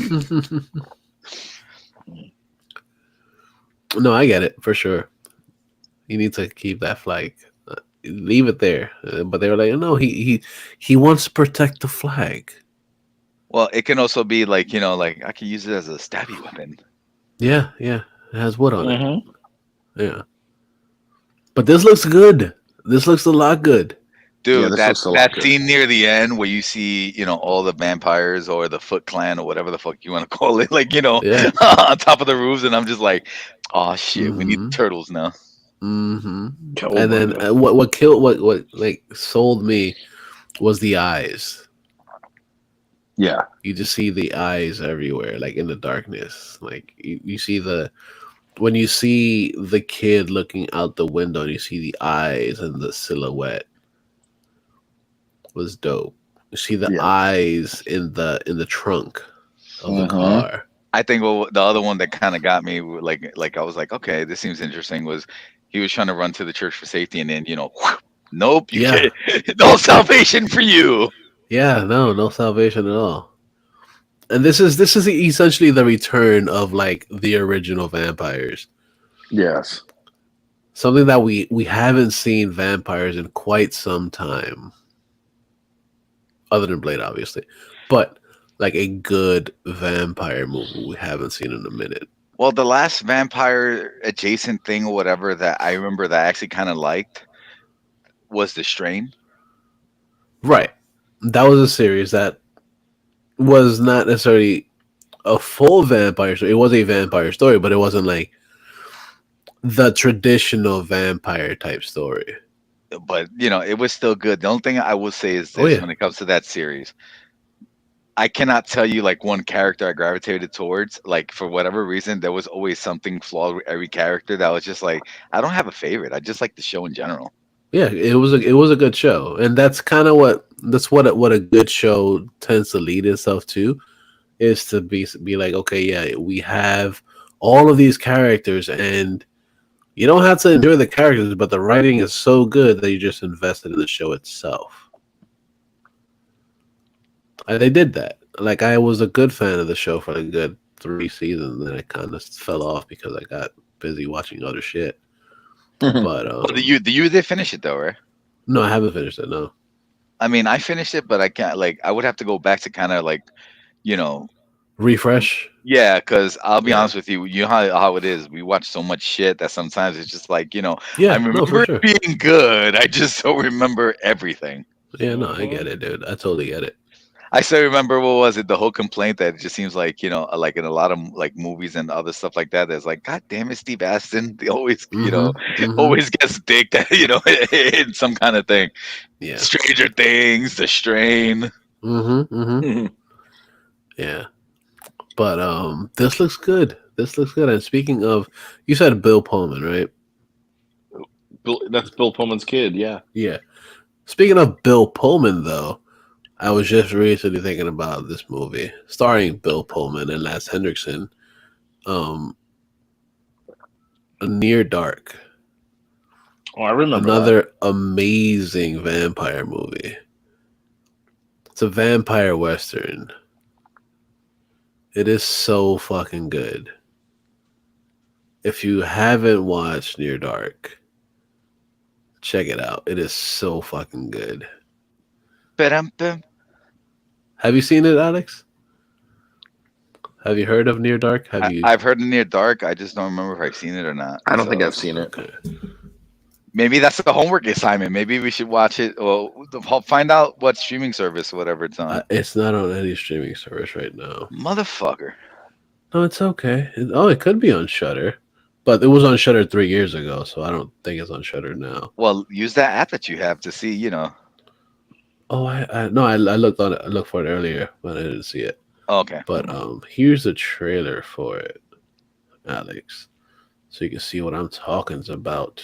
No, I get it for sure. You need to keep that flag. Leave it there. But they were like, no, he wants to protect the flag. well, it can also be like, like I can use it as a stabby weapon. Yeah, yeah. It has wood on it. Mhm. Yeah. But this looks good. This looks a lot good. Dude, this that looks a lot that good. scene near the end where you see, all the vampires or the Foot Clan or whatever the fuck you want to call it, like, Yeah. on top of the roofs, and I'm just like, oh shit, we need Mhm. turtles now. Mm-hmm. Oh And my then God. what like sold me was the eyes. Yeah. You just see the eyes everywhere, like in the darkness. Like you see the when you see the kid looking out the window and you see the eyes and the silhouette was dope. You see the eyes in the trunk of the car. I think the other one that kind of got me, like I was like, okay, this seems interesting. Was he was trying to run to the church for safety, and then nope, you can't. No salvation for you. Yeah, no salvation at all. And this is essentially the return of like the original vampires. Yes. Something that we haven't seen vampires in quite some time. Other than Blade, obviously. But like a good vampire movie we haven't seen in a minute. Well, the last vampire adjacent thing or whatever that I remember that I actually kind of liked was The Strain. Right. That was a series that was not necessarily a full vampire story. It was a vampire story, but it wasn't like the traditional vampire type story. But it was still good. The only thing I will say is this: when it comes to that series, I cannot tell you like one character I gravitated towards. Like for whatever reason, there was always something flawed with every character that was just like, I don't have a favorite. I just like the show in general. Yeah, it was a good show, and that's kind of what a good show tends to lead itself to, is to be like, okay, yeah, we have all of these characters, and you don't have to enjoy the characters, but the writing is so good that you just invested in the show itself. And they did that. Like, I was a good fan of the show for a good 3 seasons, and then I kind of fell off because I got busy watching other shit. But you did finish it though, right? No, I haven't finished it. No. I mean, I finished it, but I can't. Like, I would have to go back to kind of like, refresh. Yeah, because I'll be honest with you. You know how it is. We watch so much shit that sometimes it's just like, I remember it being good. I just don't remember everything. Yeah, no, I get it, dude. I totally get it. I still remember, what was it? The whole complaint that it just seems like, like in a lot of like movies and other stuff like that, there's like, God damn it, Steve Astin. They always, always gets dicked at, in some kind of thing. Yeah. Stranger Things, The Strain. Yeah. But this looks good. And speaking of, you said Bill Pullman, right? That's Bill Pullman's kid, yeah. Yeah. Speaking of Bill Pullman, though, I was just recently thinking about this movie starring Bill Pullman and Lance Henriksen, Near Dark. Oh, I remember another amazing vampire movie. It's a vampire western. It is so fucking good. If you haven't watched Near Dark, check it out. It is so fucking good. Have you seen it, Alex? Have you heard of Near Dark? I've heard of Near Dark. I just don't remember if I've seen it or not. I don't think I've seen it. Okay. Maybe that's the homework assignment. Maybe we should watch it. Or find out what streaming service or whatever it's on. It's not on any streaming service right now. Motherfucker. No, it's okay. It could be on Shudder. But it was on Shudder 3 years ago, so I don't think it's on Shudder now. Well, use that app that you have to see, Oh, I looked on it. I looked for it earlier, but I didn't see it. Okay. But here's the trailer for it, Alex, so you can see what I'm talking about.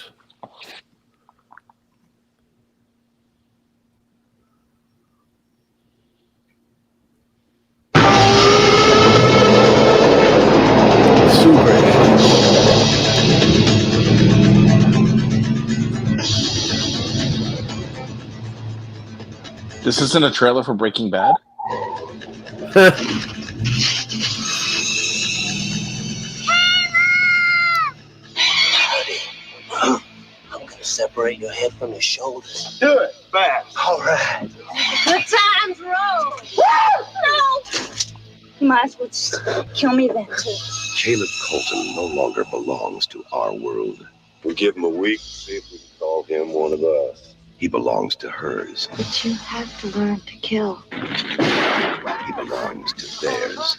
This isn't a trailer for Breaking Bad? I'm gonna separate your head from your shoulders. Do it fast. All right. Good times roll. No. You might as well just kill me then too. Caleb Colton no longer belongs to our world. We'll give him a week, see if we can call him one of us. He belongs to hers. But you have to learn to kill. He belongs to theirs.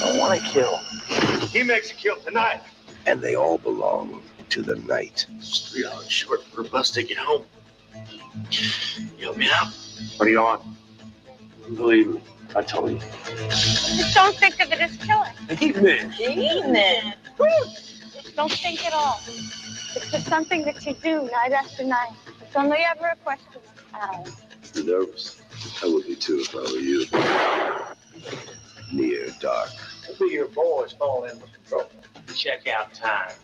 I want to kill. He makes you kill tonight. And they all belong to the night. It's 3 hours short for a bus ticket home. You help me out? What are you on? Believe me, I told you. Just don't think of it as killing. Evening. Evening. Don't think at all. It's just something that you do night after night. It's only ever a question of time. You nervous? I would be too if I were you. Near dark. Maybe your boys fall in with trouble. Check out time.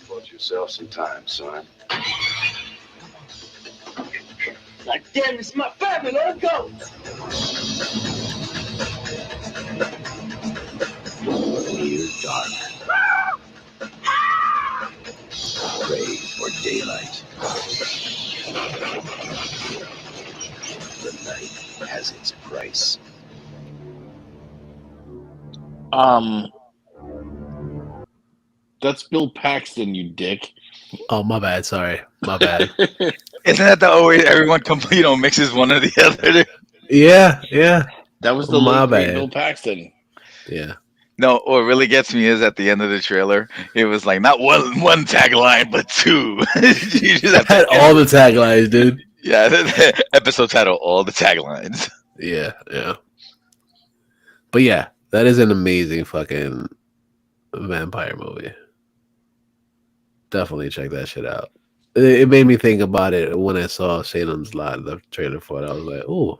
Bought yourself some time, son. God damn, it's my family. Let's go. Near dark. Pray for daylight. The night has its price. That's Bill Paxton, you dick. Oh, my bad. Sorry. My bad. Isn't that the always everyone mixes one or the other? Yeah, yeah. That was the My late great bad. Bill Paxton. Yeah. No, what really gets me is at the end of the trailer, it was like not one tagline, but two. You just have Had all the taglines, dude. Yeah, the episode title, all the taglines. Yeah, yeah. But yeah, that is an amazing fucking vampire movie. Definitely check that shit out. It made me think about it when I saw Salem's Lot, the trailer for it. I was like, oh,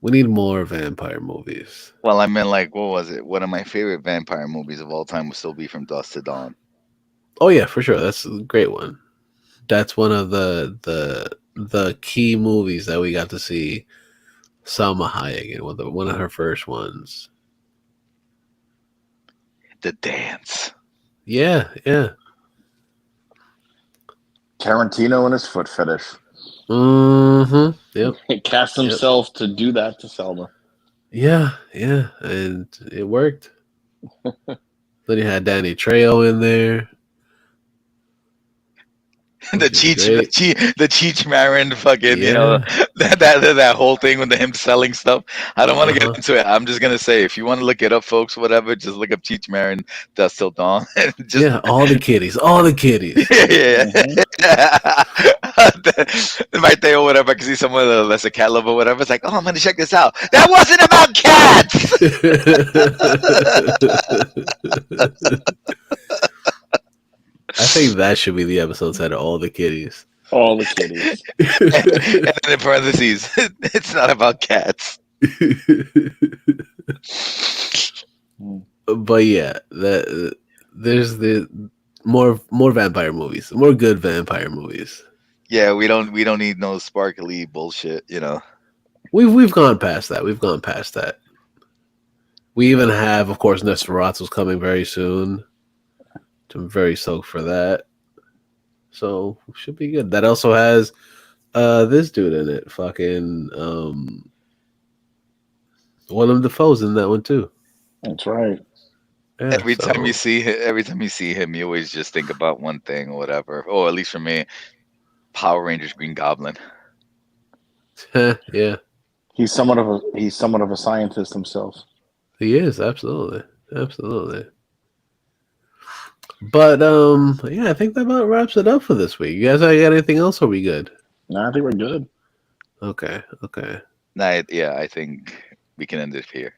we need more vampire movies. Well, I meant like, what was it? One of my favorite vampire movies of all time would still be From Dusk to Dawn. Oh yeah, for sure. That's a great one. That's one of the key movies that we got to see Salma Hayek in, one of her first ones. The dance. Yeah, yeah. Tarantino and his foot fetish. Mm-hmm. Yep. He cast himself to do that to Selma. Yeah, yeah. And it worked. Then you had Danny Trejo in there. the Cheech Marin fucking, you know, that whole thing with him selling stuff. I don't want to get into it. I'm just gonna say, if you want to look it up, folks, whatever, just look up Cheech Marin Dusk Till Dawn. Yeah, all the kitties. Right there or whatever. I can see someone that's a cat lover or whatever. It's like, oh, I'm gonna check this out. That wasn't about cats. I think that should be the episode title, All the Kitties. All the Kitties. And then in parentheses, it's not about cats. But yeah, there's the more vampire movies, more good vampire movies. Yeah, we don't need no sparkly bullshit, you know. We've gone past that. We've gone past that. We even have, of course, Nosferatu's coming very soon. I'm very stoked for that. So should be good. That also has this dude in it. Fucking Willem Dafoe's in that one too. That's right. Yeah, every time you see him, you always just think about one thing or whatever. Or at least for me, Power Rangers Green Goblin. Yeah. He's somewhat of a scientist himself. He is, absolutely. Absolutely. But yeah, I think that about wraps it up for this week. You guys got anything else, or are we good? No, I think we're good. Okay. Yeah, I think we can end it here.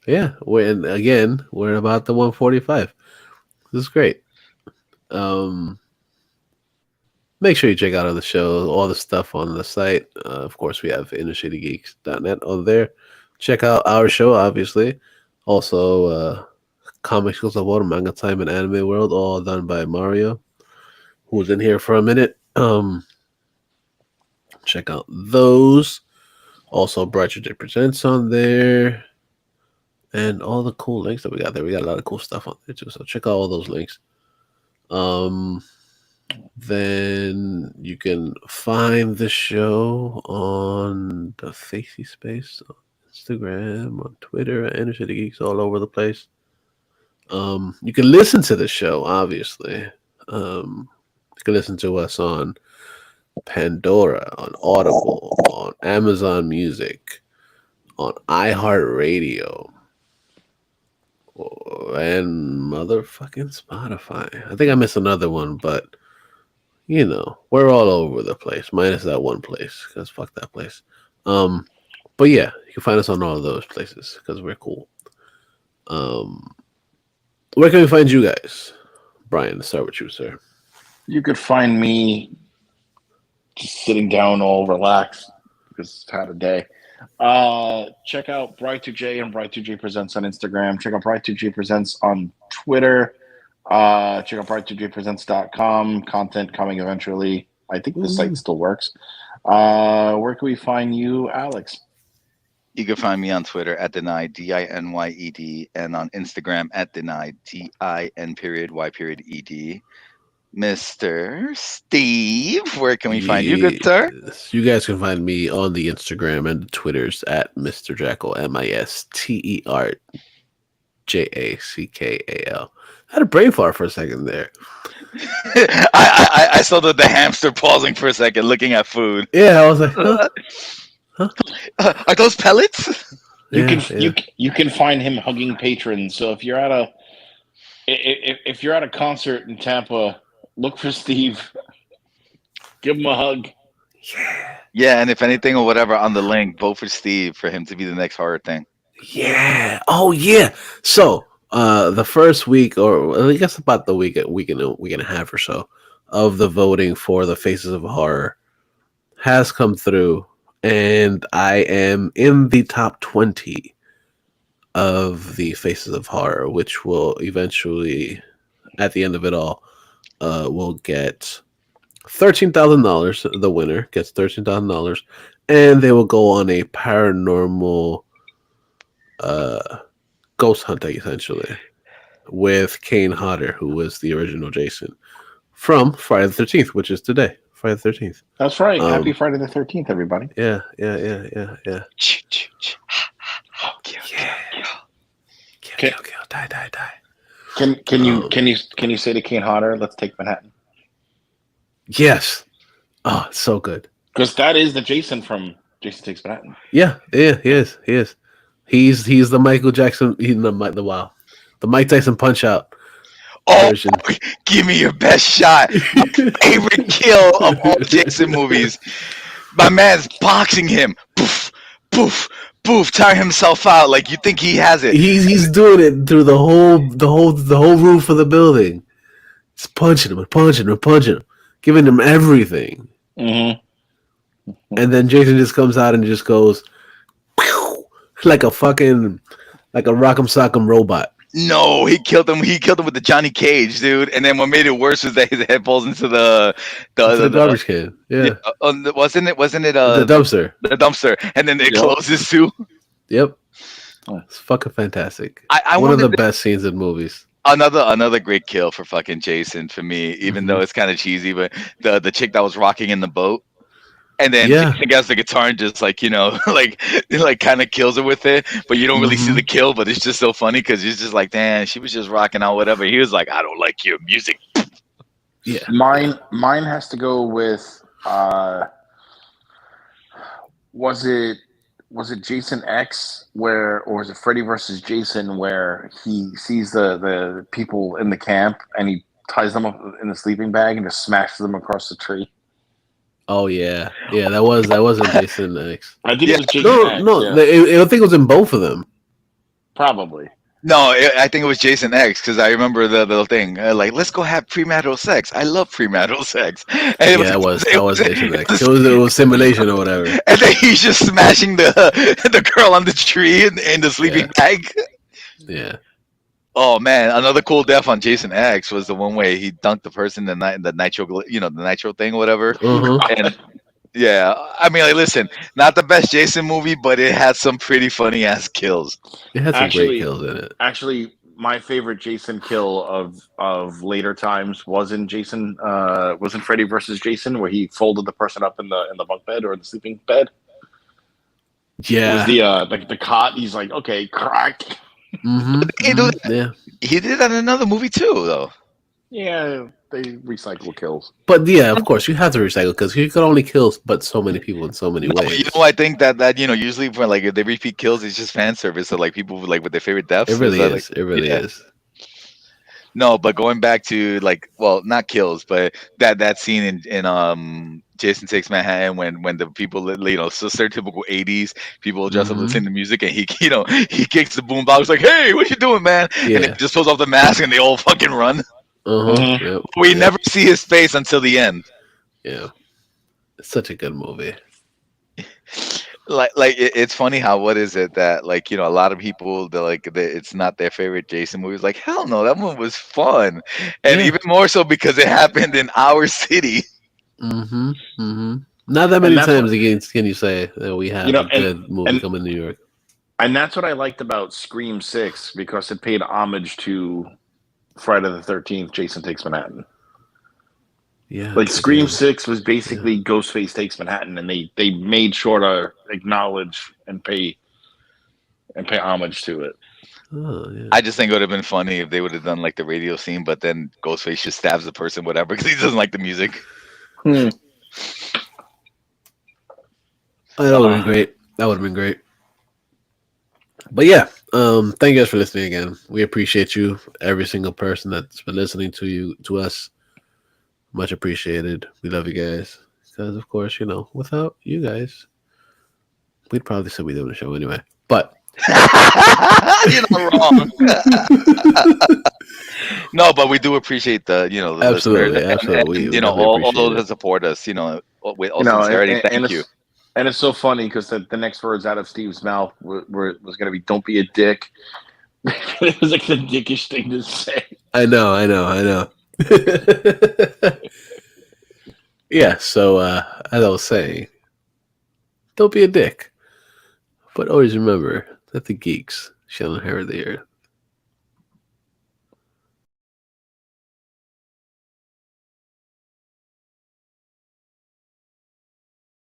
Yeah, we're about the 145. This is great. Make sure you check out the show, all the stuff on the site. Of course, we have InnerCityGeeks.net over there. Check out our show, obviously. Also, Comics Goes of Water, Manga Time, and Anime World, all done by Mario, who was in here for a minute. Check out those. Also, Bright Your Day Presents on there. And all the cool links that we got there. We got a lot of cool stuff on there, too. So check out all those links. Then you can find the show on the Facey Space, on Instagram, on Twitter, InnerCityGeeks, all over the place. You can listen to the show, obviously. You can listen to us on Pandora, on Audible, on Amazon Music, on iHeartRadio. and motherfucking Spotify. I think I missed another one, but you know, we're all over the place, minus that one place, because fuck that place. But yeah, you can find us on all of those places because we're cool. Where can we find you guys? Brian, let's start with you, sir. You could find me just sitting down, all relaxed because I've had a day. Check out Bright2J and Bright2J Presents on Instagram. Check out Bright2J Presents on Twitter. Check out bright2jpresents.com. Content coming eventually. I think the site still works. Where can we find you, Alex? You can find me on Twitter at Denied, DINYED, and on Instagram at Denied, DIN_Y_ED. Mr. Steve, where can we find you, good sir? You guys can find me on the Instagram and the Twitters at Mr. Jackal, MISTERJACKAL. I had a brain fart for a second there. I saw the hamster pausing for a second, looking at food. Yeah, I was like, huh? Are those pellets? You can find him hugging patrons. So if you're at a concert in Tampa, look for Steve. Give him a hug. Yeah, and if anything or whatever on the link, vote for Steve for him to be the next horror thing. Yeah. Oh yeah. So the first week, or I guess about the week and a half or so of the voting for the Faces of Horror has come through, and I am in the top 20 of the Faces of Horror, which will eventually, at the end of it all, will get $13,000. The winner gets $13,000, and they will go on a paranormal ghost hunting, essentially, with Kane Hodder, who was the original Jason from Friday the 13th, which is today, Friday the 13th. That's right. Happy Friday the 13th, everybody. Yeah. Kill, die. Can you say to Kane Hodder, let's take Manhattan? Yes. Oh, so good. Because that is the Jason from Jason Takes Manhattan. Yeah, he is. He's the Michael Jackson. He's the Mike Tyson Punch Out. Version. Give me your best shot. My favorite kill of all Jason movies. My man's boxing him. Poof, tire himself out. Like you think he has it. He's doing it through the whole roof of the building. He's punching him, giving him everything. Mm-hmm. And then Jason just comes out and just goes like a Rock'em Sock'em robot. No, he killed him. He killed him with the Johnny Cage, dude. And then what made it worse was that his head falls into the garbage can. Yeah. Wasn't it the dumpster? The dumpster, and then it closes too. Yep. It's fucking fantastic. I One of the best scenes in movies. Another great kill for fucking Jason for me, even though it's kind of cheesy. But the chick that was rocking in the boat. And then Jason gets the guitar and just like kind of kills her with it, but you don't really see the kill. But it's just so funny because it's just like, damn, she was just rocking out whatever. He was like, I don't like your music. Yeah, mine has to go with was it Jason X or was it Freddy versus Jason where he sees the people in the camp and he ties them up in the sleeping bag and just smashes them across the tree. Oh yeah, that wasn't Jason X. I think it was Jason X. No, I think it was in both of them. Probably. No, I think it was Jason X because I remember the little thing like, let's go have premarital sex. I love premarital sex. And that was Jason X. It was simulation or whatever. And then he's just smashing the girl on the tree in the sleeping bag. Yeah. Oh man, another cool death on Jason X was the one way he dunked the person in the nitro, the nitro thing or whatever. And yeah, I mean, like, listen, not the best Jason movie, but it had some pretty funny ass kills. It had some great kills in it. Actually, my favorite Jason kill of later times wasn't Freddy versus Jason, where he folded the person up in the bunk bed or the sleeping bed. Yeah, it was the cot. He's like, okay, crack. Yeah, he did that in another movie too, though. Yeah, they recycle kills. But yeah, of course, you have to recycle because you can only kill but so many people in so many ways. You know, I think that usually when if they repeat kills, it's just fan service. So like people with their favorite deaths. It really is. It really is. No, but going back to like, well, not kills, but that scene in Jason Takes Manhattan when the people, so stereotypical '80s people dress up listening to music, and he kicks the boombox like, "Hey, what you doing, man?" And Yeah. he just pulls off the mask and they all fucking run. Yep. We never see his face until the end. Yeah. It's such a good movie. It's funny how what is it that a lot of people it's not their favorite Jason movies. Like, hell no, that one was fun, and even more so because it happened in our city. Not that many times can you say that we have a good movie come in New York. And that's what I liked about Scream 6, because it paid homage to Friday the 13th, Jason Takes Manhattan. Yeah, like Scream 6 was basically Ghostface Takes Manhattan, and they made sure to acknowledge and pay homage to it. Oh, yeah. I just think it would have been funny if they would have done like the radio scene, but then Ghostface just stabs the person, whatever, because he doesn't like the music. That would have been great. That would have been great. But yeah, thank you guys for listening again. We appreciate you, every single person that's been listening to us. Much appreciated. We love you guys. Because of course, without you guys, we'd probably still be doing the show anyway. But you're not wrong. No, but we do appreciate the absolutely, absolutely. And, all those that support us, with all sincerity, thank you. And it's so funny because the next words out of Steve's mouth was going to be, "Don't be a dick." It was like the dickish thing to say. I know. Yeah, so as I was saying, don't be a dick. But always remember that the geeks shall inherit the earth.